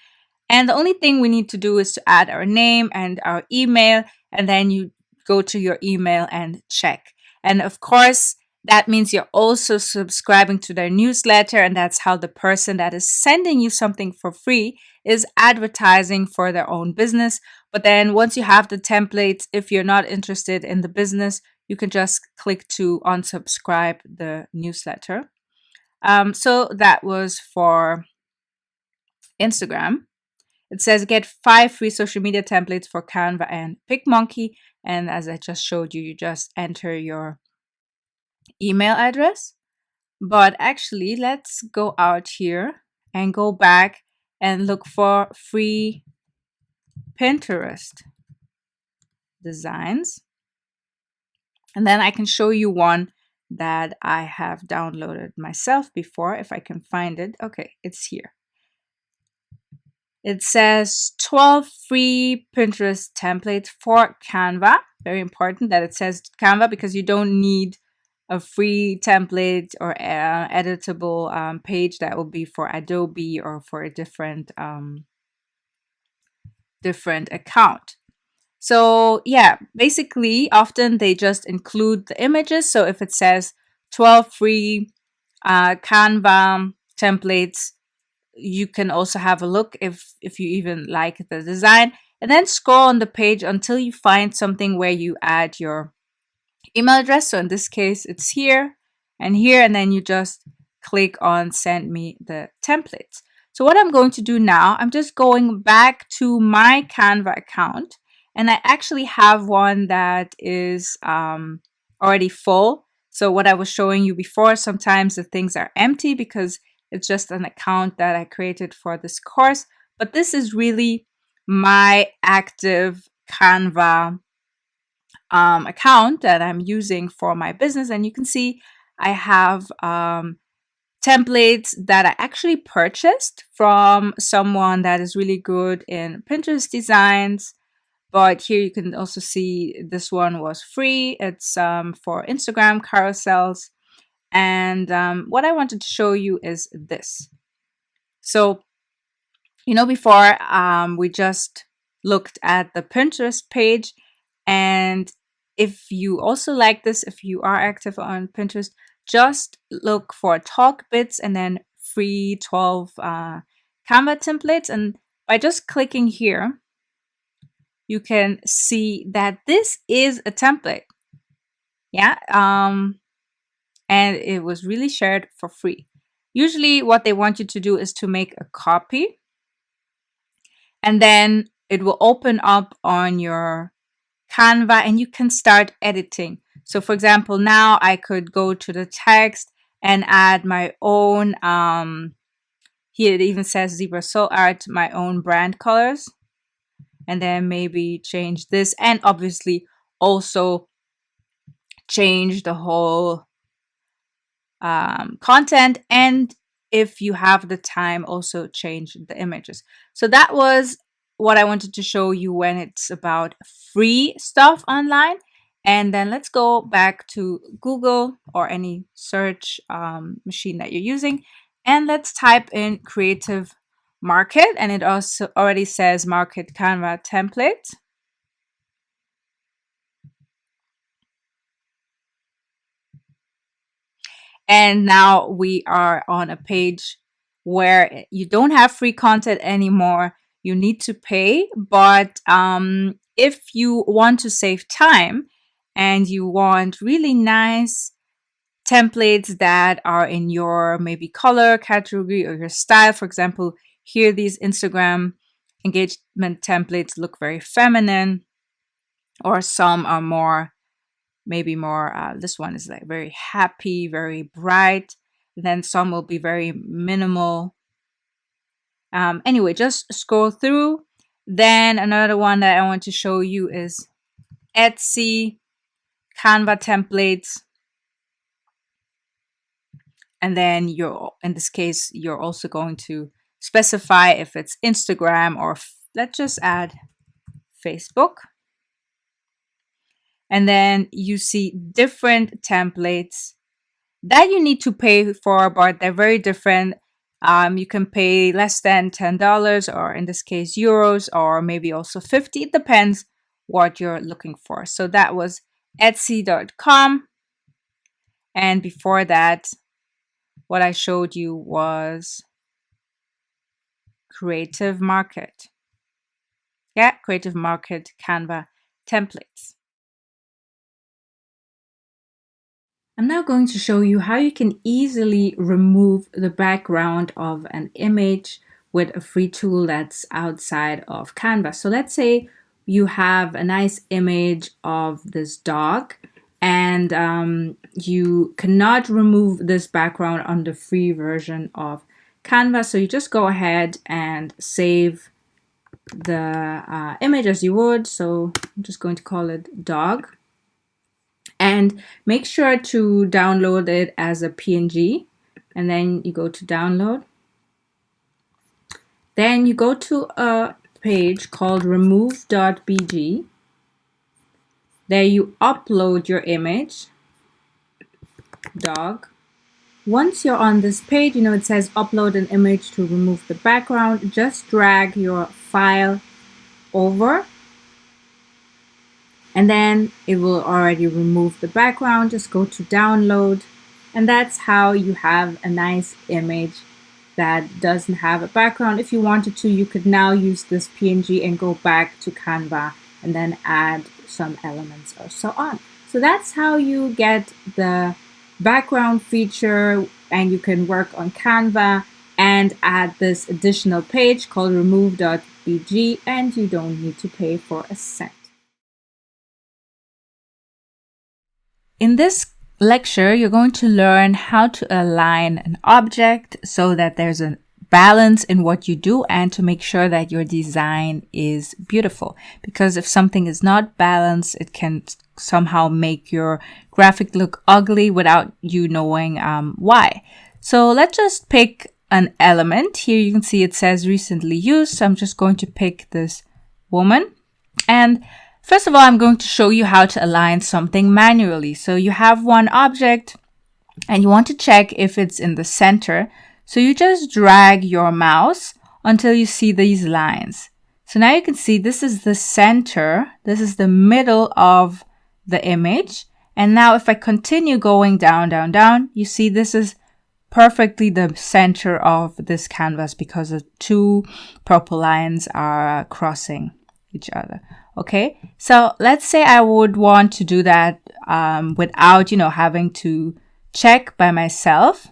And the only thing we need to do is to add our name and our email, and then you go to your email and check. And of course, that means you're also subscribing to their newsletter, and that's how the person that is sending you something for free is advertising for their own business. But then once you have the templates, if you're not interested in the business, you can just click to unsubscribe the newsletter. So that was for Instagram. It says get 5 free social media templates for Canva and PicMonkey. And as I just showed you, you just enter your email address. But actually, let's go out here and go back and look for free Pinterest designs. And then I can show you one that I have downloaded myself before, if I can find it. Okay, it's here. It says 12 free Pinterest templates for Canva. Very important that it says Canva, because you don't need a free template or editable page that will be for Adobe or for a different account. So yeah, basically often they just include the images. So if it says 12 free Canva templates, you can also have a look if you even like the design, and then scroll on the page until you find something where you add your email address. So in this case, it's here and here, and then you just click on send me the templates. So what I'm going to do now, I'm just going back to my Canva account, and I actually have one that is already full. So what I was showing you before, sometimes the things are empty because it's just an account that I created for this course. But this is really my active Canva account that I'm using for my business. And you can see I have templates that I actually purchased from someone that is really good in Pinterest designs. But here you can also see this one was free. It's for Instagram carousels. And what I wanted to show you is this. So, before we just looked at the Pinterest page. And if you also like this, if you are active on Pinterest, just look for talk bits and then free 12 Canva templates. And by just clicking here, you can see that this is a template. Yeah. And it was really shared for free. Usually what they want you to do is to make a copy, and then it will open up on your Canva and you can start editing. So for example, now I could go to the text and add my own, here it even says Zebra Soul Art, my own brand colors, and then maybe change this, and obviously also change the whole content, and if you have the time, also change the images. So that was what I wanted to show you when it's about free stuff online. And then let's go back to Google or any search machine that you're using, and let's type in creative market, and it also already says market Canva template. And now we are on a page where you don't have free content anymore. You need to pay, but if you want to save time and you want really nice templates that are in your maybe color category or your style, for example, here these Instagram engagement templates look very feminine, or some are more, maybe more, this one is like very happy, very bright. Then some will be very minimal. Anyway, just scroll through. Then another one that I want to show you is Etsy Canva Templates. And then in this case, you're also going to specify if it's Instagram or let's just add Facebook. And then you see different templates that you need to pay for, but they're very different. You can pay less than $10, or in this case, euros, or maybe also 50. It depends what you're looking for. So that was Etsy.com. And before that, what I showed you was Creative Market. Yeah, Creative Market Canva templates. I'm now going to show you how you can easily remove the background of an image with a free tool that's outside of Canva. So let's say you have a nice image of this dog, and you cannot remove this background on the free version of Canva. So you just go ahead and save the image as you would. So I'm just going to call it dog. And make sure to download it as a PNG. And then you go to download. Then you go to a page called remove.bg. There you upload your image, dog. Once you're on this page, you know it says upload an image to remove the background. Just drag your file over, and then it will already remove the background. Just go to download, and that's how you have a nice image that doesn't have a background. If you wanted to, you could now use this PNG and go back to Canva and then add some elements or so on. So that's how you get the background feature, and you can work on Canva and add this additional page called remove.bg, and you don't need to pay for a cent. In this lecture, you're going to learn how to align an object so that there's a balance in what you do, and to make sure that your design is beautiful. Because if something is not balanced, it can somehow make your graphic look ugly without you knowing why. So let's just pick an element. Here you can see it says recently used. So I'm just going to pick this woman. And first of all, I'm going to show you how to align something manually. So you have one object and you want to check if it's in the center. So you just drag your mouse until you see these lines. So now you can see this is the center. This is the middle of the image. And now if I continue going down, down, down, you see this is perfectly the center of this canvas because the two purple lines are crossing each other. Okay, so let's say I would want to do that without, having to check by myself.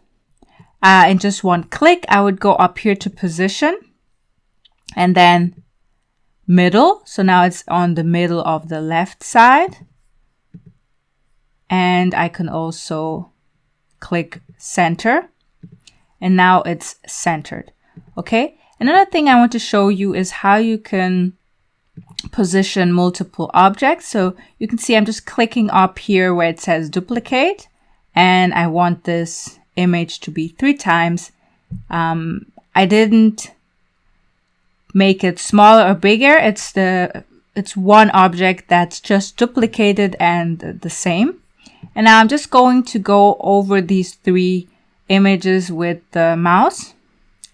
In just one click, I would go up here to position and then middle. So now it's on the middle of the left side. And I can also click center. And now it's centered. Okay, another thing I want to show you is how you can position multiple objects. So you can see I'm just clicking up here where it says duplicate, and I want this image to be 3 times. I didn't make it smaller or bigger. It's one object that's just duplicated and the same. And now I'm just going to go over these 3 images with the mouse,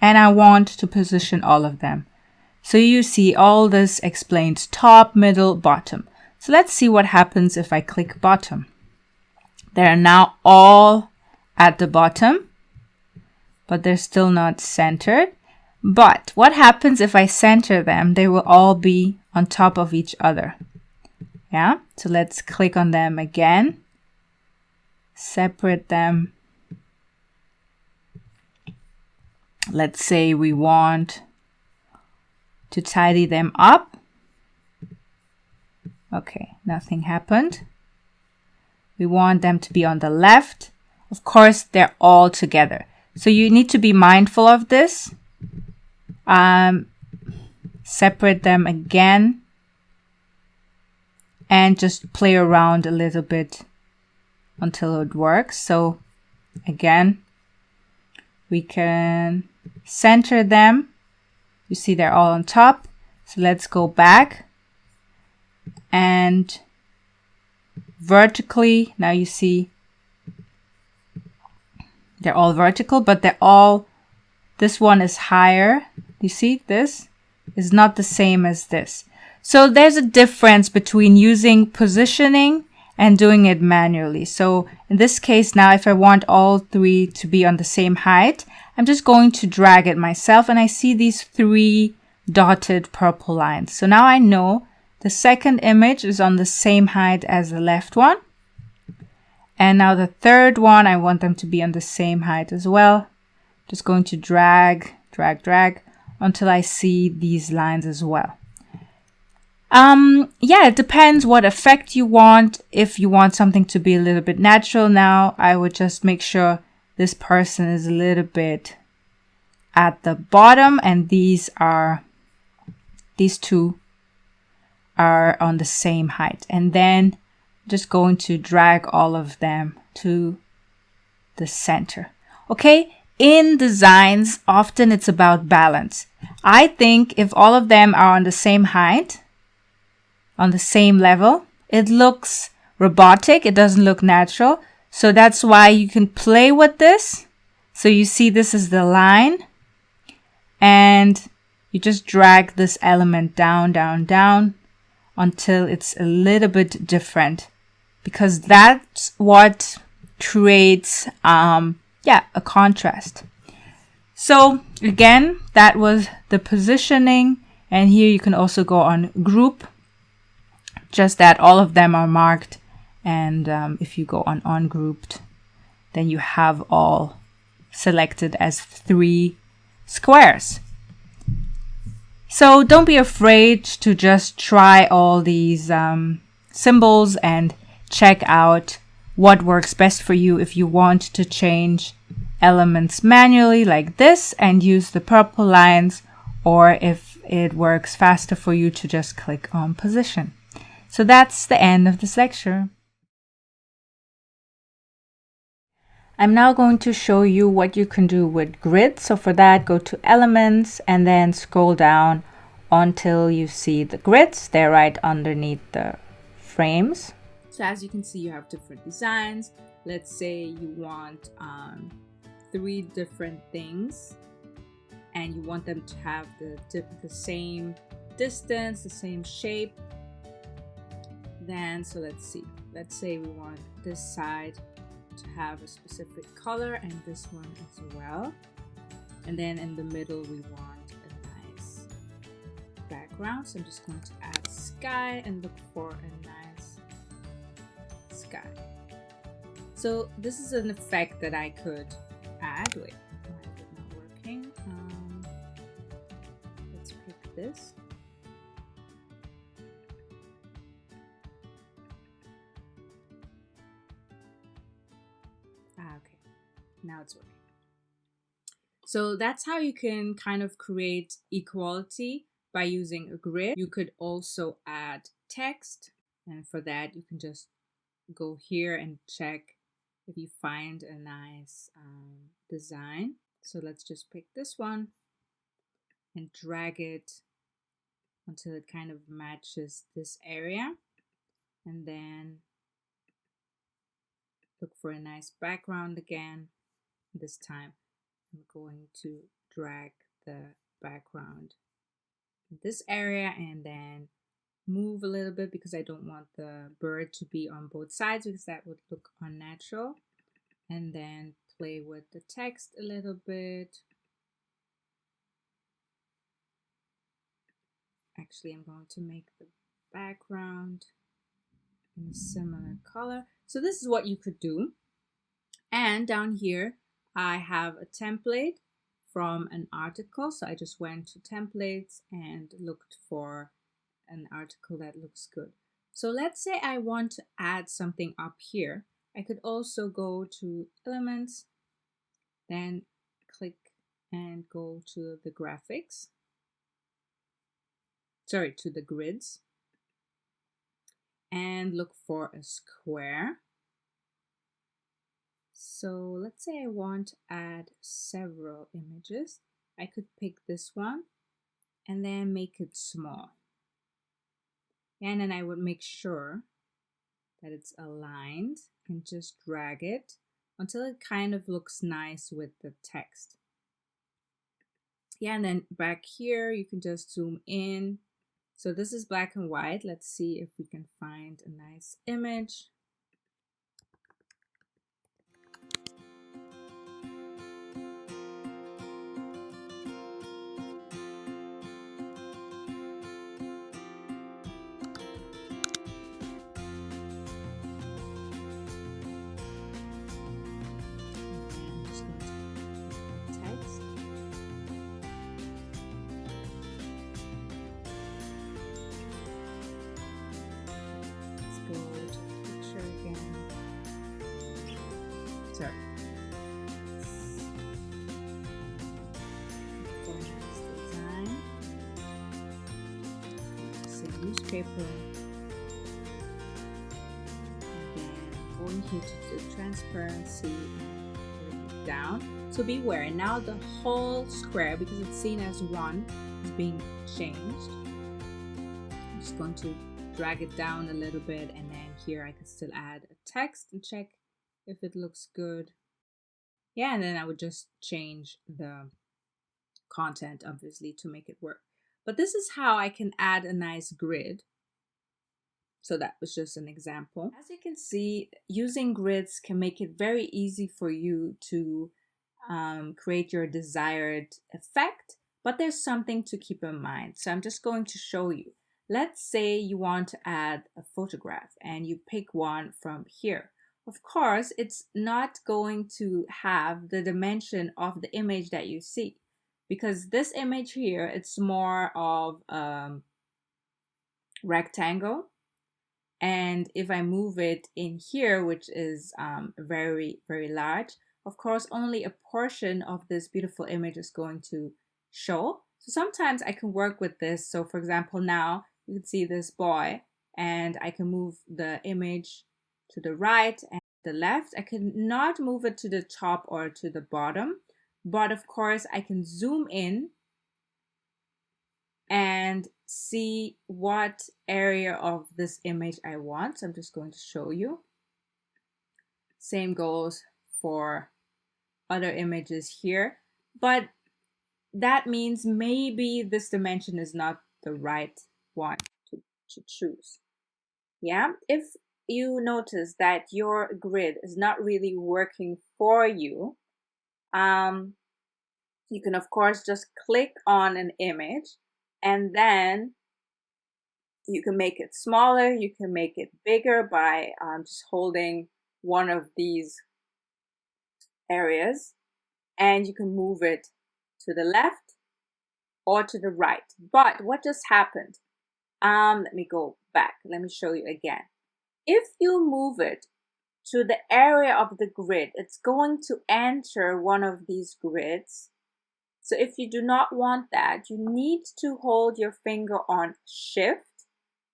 and I want to position all of them. So you see all this explains top, middle, bottom. So let's see what happens if I click bottom. They're now all at the bottom, but they're still not centered. But what happens if I center them? They will all be on top of each other. Yeah, so let's click on them again, separate them. Let's say we want to tidy them up. Okay, nothing happened. We want them to be on the left. Of course, they're all together. So you need to be mindful of this. Separate them again and just play around a little bit until it works. So again, we can center them. You see they're all on top. So let's go back and vertically. Now you see they're all vertical, but they're all, this one is higher. You see this is not the same as this. So there's a difference between using positioning and doing it manually. So in this case now, if I want all three to be on the same height, I'm just going to drag it myself, and I see these 3 dotted purple lines. So now I know the second image is on the same height as the left one. And now the third one, I want them to be on the same height as well. Just going to drag, drag, drag until I see these lines as well. Yeah, it depends what effect you want. If you want something to be a little bit natural now, I would just make sure this person is a little bit at the bottom, and these two are on the same height. And then just going to drag all of them to the center. Okay, in designs, often it's about balance. I think if all of them are on the same height, on the same level, it looks robotic. It doesn't look natural. So that's why you can play with this. So you see this is the line, and you just drag this element down, down, down until it's a little bit different, because that's what creates a contrast. So again, that was the positioning, and here you can also go on group, just that all of them are marked, and if you go on ungrouped, then you have all selected as 3 squares. So don't be afraid to just try all these symbols and check out what works best for you. If you want to change elements manually like this and use the purple lines, or if it works faster for you to just click on position. So that's the end of this lecture. I'm now going to show you what you can do with grids. So for that, go to Elements and then scroll down until you see the grids. They're right underneath the frames. So as you can see, you have different designs. Let's say you want 3 different things, and you want them to have the same distance, the same shape. Then, so let's see. Let's say we want this side to have a specific color and this one as well. And then in the middle, we want a nice background. So I'm just going to add sky and look for a nice sky. So this is an effect that I could add. Wait, why is it not working? Let's pick this. Okay, now it's working. So that's how you can kind of create equality by using a grid. You could also add text, and for that you can just go here and check if you find a nice design. So let's just pick this one and drag it until it kind of matches this area, and then look for a nice background again. This time I'm going to drag the background in this area and then move a little bit, because I don't want the bird to be on both sides, because that would look unnatural. And then play with the text a little bit. Actually, I'm going to make the background in a similar color. So this is what you could do. And down here, I have a template from an article. So I just went to templates and looked for an article that looks good. So let's say I want to add something up here. I could also go to elements, then click and go to the graphics. Sorry, to the grids. And look for a square. So let's say I want to add several images. I could pick this one and then make it small. And then I would make sure that it's aligned and just drag it until it kind of looks nice with the text. Yeah, and then back here, you can just zoom in. So this is black and white. Let's see if we can find a nice image. Sorry. Design. Say newspaper. And then going here to the transparency and put it down. So beware. Now the whole square, because it's seen as one, is being changed. I'm just going to drag it down a little bit, and then here I can still add a text and check if it looks good. Yeah, and then I would just change the content, obviously, to make it work. But this is how I can add a nice grid. So that was just an example. As you can see, using grids can make it very easy for you to create your desired effect, but there's something to keep in mind. So I'm just going to show you. Let's say you want to add a photograph and you pick one from here. Of course, it's not going to have the dimension of the image that you see, because this image here, it's more of rectangle. And if I move it in here, which is very, very large, of course, only a portion of this beautiful image is going to show. So sometimes I can work with this. So for example, now you can see this boy, and I can move the image to the right and the left. I can not move it to the top or to the bottom, but of course I can zoom in and see what area of this image I want. So I'm just going to show you. Same goes for other images here, but that means maybe this dimension is not the right one to choose. Yeah, if you notice that your grid is not really working for you, you can of course just click on an image, and then you can make it smaller, you can make it bigger by just holding one of these areas, and you can move it to the left or to the right. But what just happened? Let me go back. Let me show you again. If you move it to the area of the grid, it's going to enter one of these grids. So if you do not want that, you need to hold your finger on Shift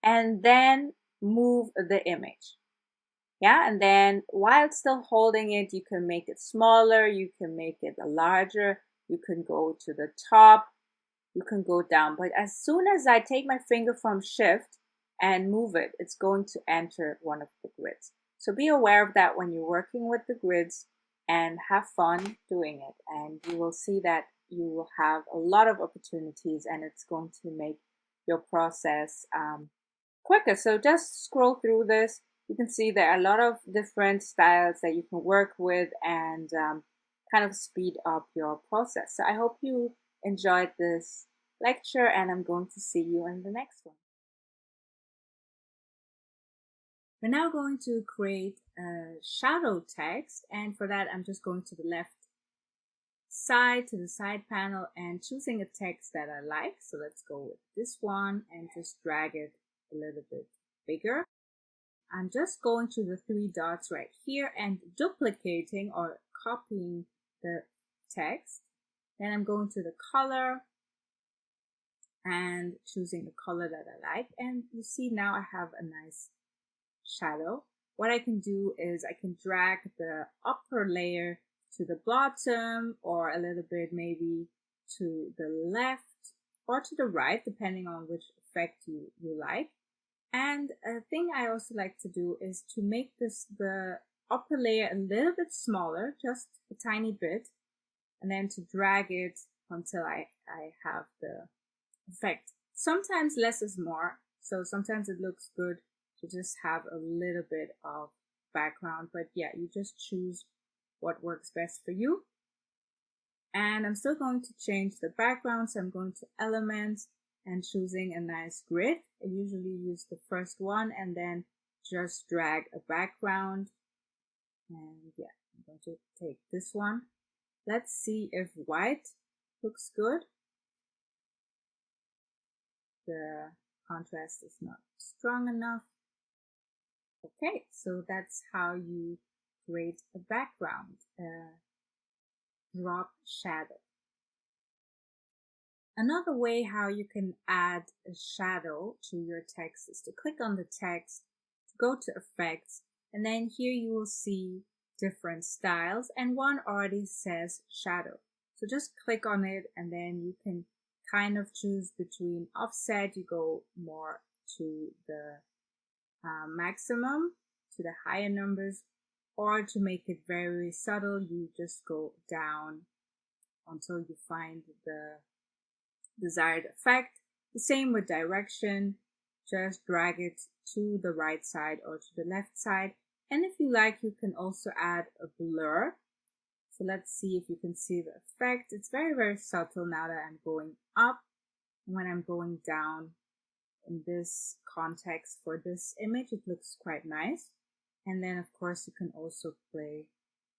and then move the image. Yeah, and then while still holding it, you can make it smaller, you can make it larger, you can go to the top, you can go down. But as soon as I take my finger from Shift and move it, it's going to enter one of the grids. So be aware of that when you're working with the grids, and have fun doing it. And you will see that you will have a lot of opportunities, and it's going to make your process quicker. So just scroll through this. You can see there are a lot of different styles that you can work with and kind of speed up your process. So I hope you enjoyed this lecture, and I'm going to see you in the next one. We're now going to create a shadow text, and for that I'm just going to the left side, to the side panel, and choosing a text that I like. So let's go with this one and just drag it a little bit bigger. I'm just going to the three dots right here and duplicating or copying the text. Then I'm going to the color and choosing the color that I like, and you see now I have a nice shadow. What I can do is I can drag the upper layer to the bottom, or a little bit maybe to the left or to the right, depending on which effect you like. And a thing I also like to do is to make the upper layer a little bit smaller, just a tiny bit, and then to drag it until I have the effect. Sometimes less is more, so sometimes it looks good to just have a little bit of background, but yeah, you just choose what works best for you. And I'm still going to change the background, so I'm going to Elements and choosing a nice grid. I usually use the first one and then just drag a background. And yeah, I'm going to take this one. Let's see if white looks good. The contrast is not strong enough. Okay, so that's how you create a background, drop shadow. Another way how you can add a shadow to your text is to click on the text, to go to Effects, and then here you will see different styles, and one already says shadow. So just click on it, and then you can kind of choose between offset. You go more to the maximum, to the higher numbers, or to make it very subtle, you just go down until you find the desired effect. The same with direction, just drag it to the right side or to the left side. And if you like, you can also add a blur. So let's see if you can see the effect. It's very, very subtle now that I'm going up. When I'm going down in this context for this image, it looks quite nice. And then of course you can also play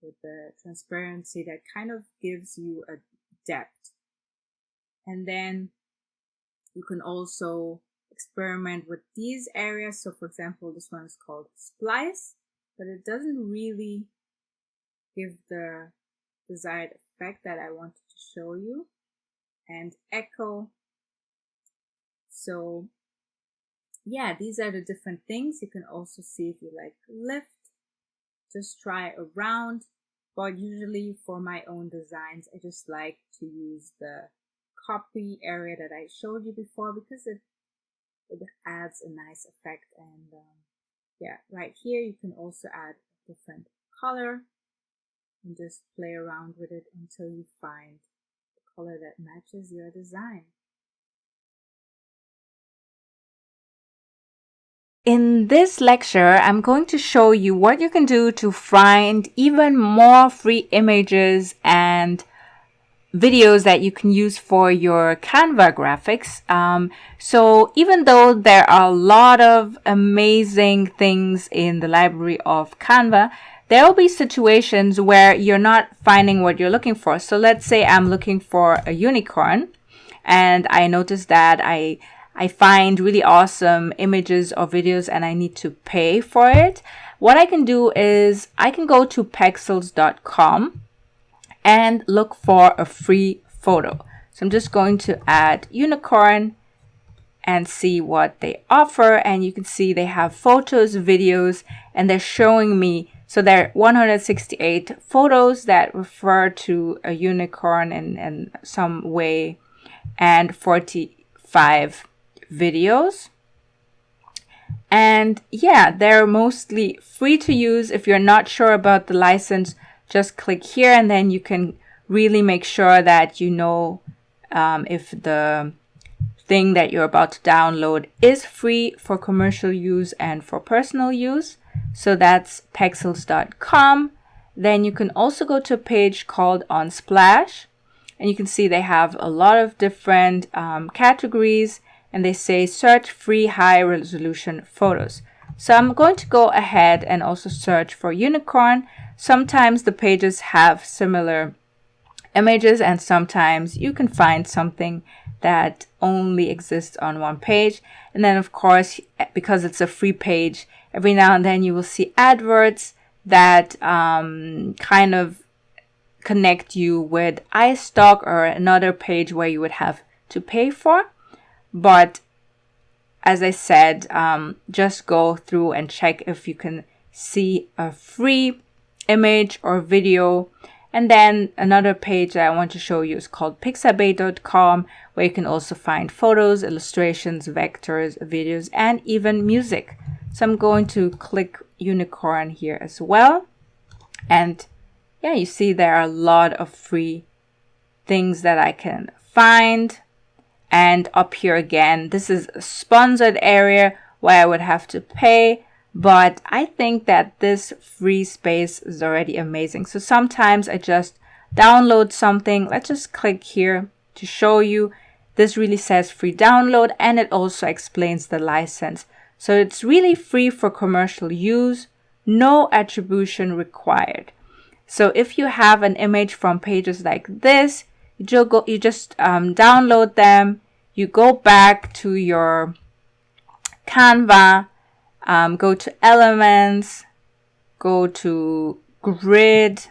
with the transparency that kind of gives you a depth. And then you can also experiment with these areas. So for example, this one is called Splice, but it doesn't really give the desired effect that I wanted to show you. And Echo. So yeah, these are the different things. You can also see if you like lift, just try around. But usually for my own designs, I just like to use the copy area that I showed you before, because it adds a nice effect. And yeah, right here you can also add a different color and just play around with it until you find the color that matches your design. In this lecture, I'm going to show you what you can do to find even more free images and videos that you can use for your Canva graphics. So even though there are a lot of amazing things in the library of Canva, there will be situations where you're not finding what you're looking for. So let's say I'm looking for a unicorn, and I noticed that I find really awesome images or videos and I need to pay for it. What I can do is I can go to pexels.com and look for a free photo. So I'm just going to add unicorn and see what they offer. And you can see they have photos, videos, and they're showing me. So there are 168 photos that refer to a unicorn in some way, and 45 videos. And yeah, they're mostly free to use. If you're not sure about the license, just click here, and then you can really make sure that you know if the thing that you're about to download is free for commercial use and for personal use. So that's pexels.com. Then you can also go to a page called Unsplash, And you can see they have a lot of different categories, and they say search free high resolution photos. So I'm going to go ahead and also search for unicorn. Sometimes the pages have similar images, and sometimes you can find something that only exists on one page. And then of course, because it's a free page, every now and then you will see adverts that kind of connect you with iStock or another page where you would have to pay for. But as I said, just go through and check if you can see a free image or video. And then another page that I want to show you is called pixabay.com, where you can also find photos, illustrations, vectors, videos, and even music. So I'm going to click unicorn here as well. And yeah, you see there are a lot of free things that I can find. And up here again, this is a sponsored area where I would have to pay. But I think that this free space is already amazing. So sometimes I just download something. Let's just click here to show you. This really says free download, and it also explains the license. So it's really free for commercial use, no attribution required. So if you have an image from pages like this, you just download them. You go back to your Canva. Go to elements, go to grid,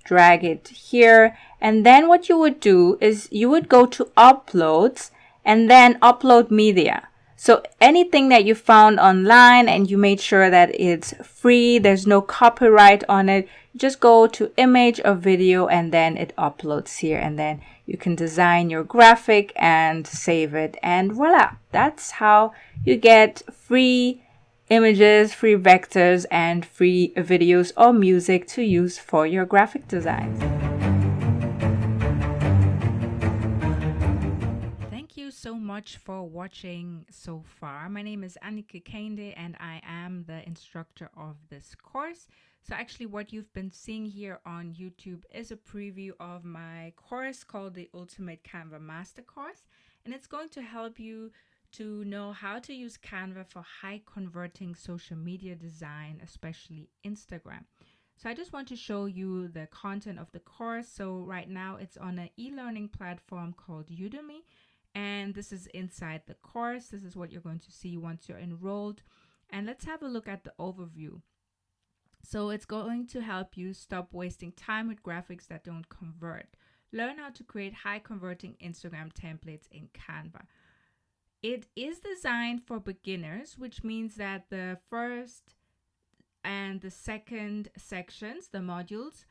drag it here. And then what you would do is you would go to uploads and then upload media. So anything that you found online and you made sure that it's free, there's no copyright on it, just go to image or video and then it uploads here, and then you can design your graphic and save it, and voila, that's how you get free images, free vectors, and free videos or music to use for your graphic designs. Thank you so much for watching so far. My name is Annika Kende and I am the instructor of this course. So actually what you've been seeing here on YouTube is a preview of my course called the Ultimate Canva Master Course. And it's going to help you to know how to use Canva for high converting social media design, especially Instagram. So I just want to show you the content of the course. So right now it's on an e-learning platform called Udemy. And this is inside the course. This is what you're going to see once you're enrolled. And let's have a look at the overview. So it's going to help you stop wasting time with graphics that don't convert. Learn how to create high converting Instagram templates in Canva. It is designed for beginners, which means that the first and the second sections, the modules,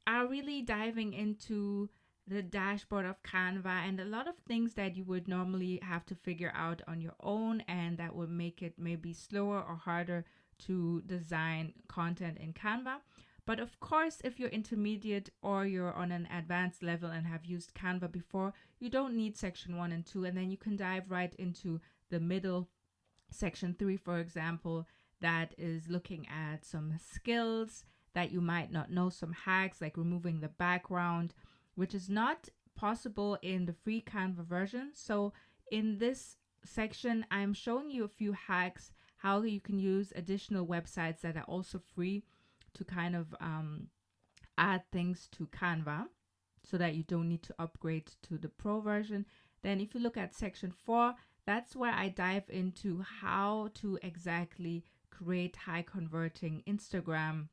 are really diving into the dashboard of Canva and a lot of things that you would normally have to figure out on your own, and that would make it maybe slower or harder to design content in Canva. But of course, if you're intermediate or you're on an advanced level and have used Canva before, you don't need section 1 and 2, and then you can dive right into the middle, section 3, for example, that is looking at some skills that you might not know, some hacks like removing the background, which is not possible in the free Canva version. So in this section, I'm showing you a few hacks, how you can use additional websites that are also free to kind of add things to Canva so that you don't need to upgrade to the pro version. Then if you look at section 4, that's where I dive into how to exactly create high converting Instagram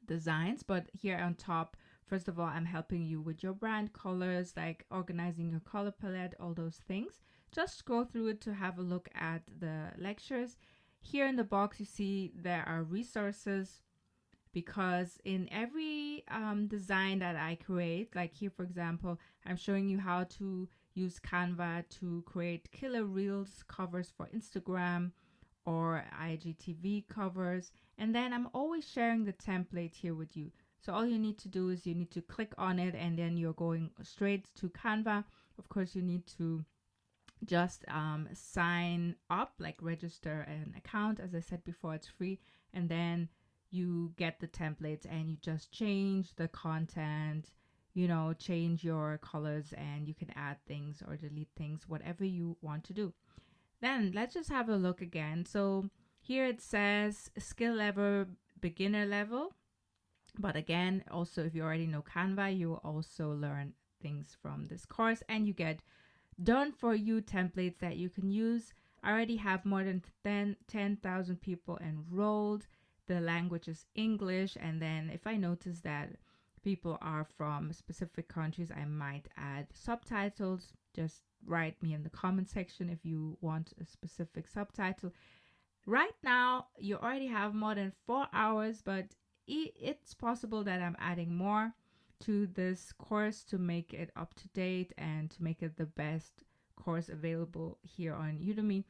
designs. But here on top, first of all, I'm helping you with your brand colors, like organizing your color palette, all those things. Just scroll through it to have a look at the lectures. Here in the box, you see there are resources, because in every design that I create, like here, for example, I'm showing you how to use Canva to create killer reels covers for Instagram or IGTV covers. And then I'm always sharing the template here with you. So all you need to do is you need to click on it and then you're going straight to Canva. Of course, you need to just sign up, like register an account. As I said before, it's free. And then you get the templates and you just change the content. change your colors, and you can add things or delete things, whatever you want to do. Then let's just have a look again. So here it says skill level, beginner level. But again, also if you already know Canva, you will also learn things from this course, and you get done for you templates that you can use. I already have more than 10,000 people enrolled. The language is English. And then if I notice that people are from specific countries, I might add subtitles. Just write me in the comment section if you want a specific subtitle. Right now, you already have more than 4 hours, but it's possible that I'm adding more to this course to make it up to date and to make it the best course available here on Udemy.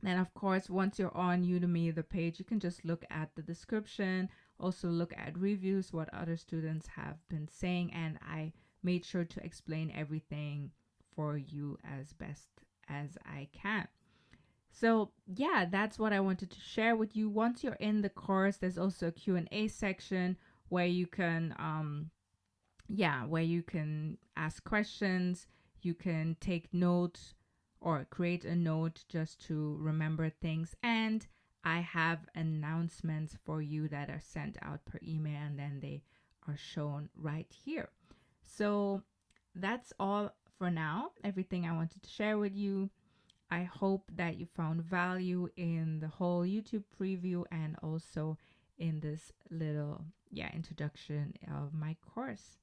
Then, of course, once you're on Udemy, the page, you can just look at the description, also look at reviews, what other students have been saying, and I made sure to explain everything for you as best as I can. So yeah, that's what I wanted to share with you. Once you're in the course, there's also a Q&A section where you can where you can ask questions, you can take notes or create a note just to remember things, and I have announcements for you that are sent out per email, and then they are shown right here. So that's all for now, everything I wanted to share with you. I hope that you found value in the whole YouTube preview and also in this little introduction of my course.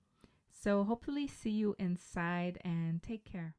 So hopefully see you inside, and take care.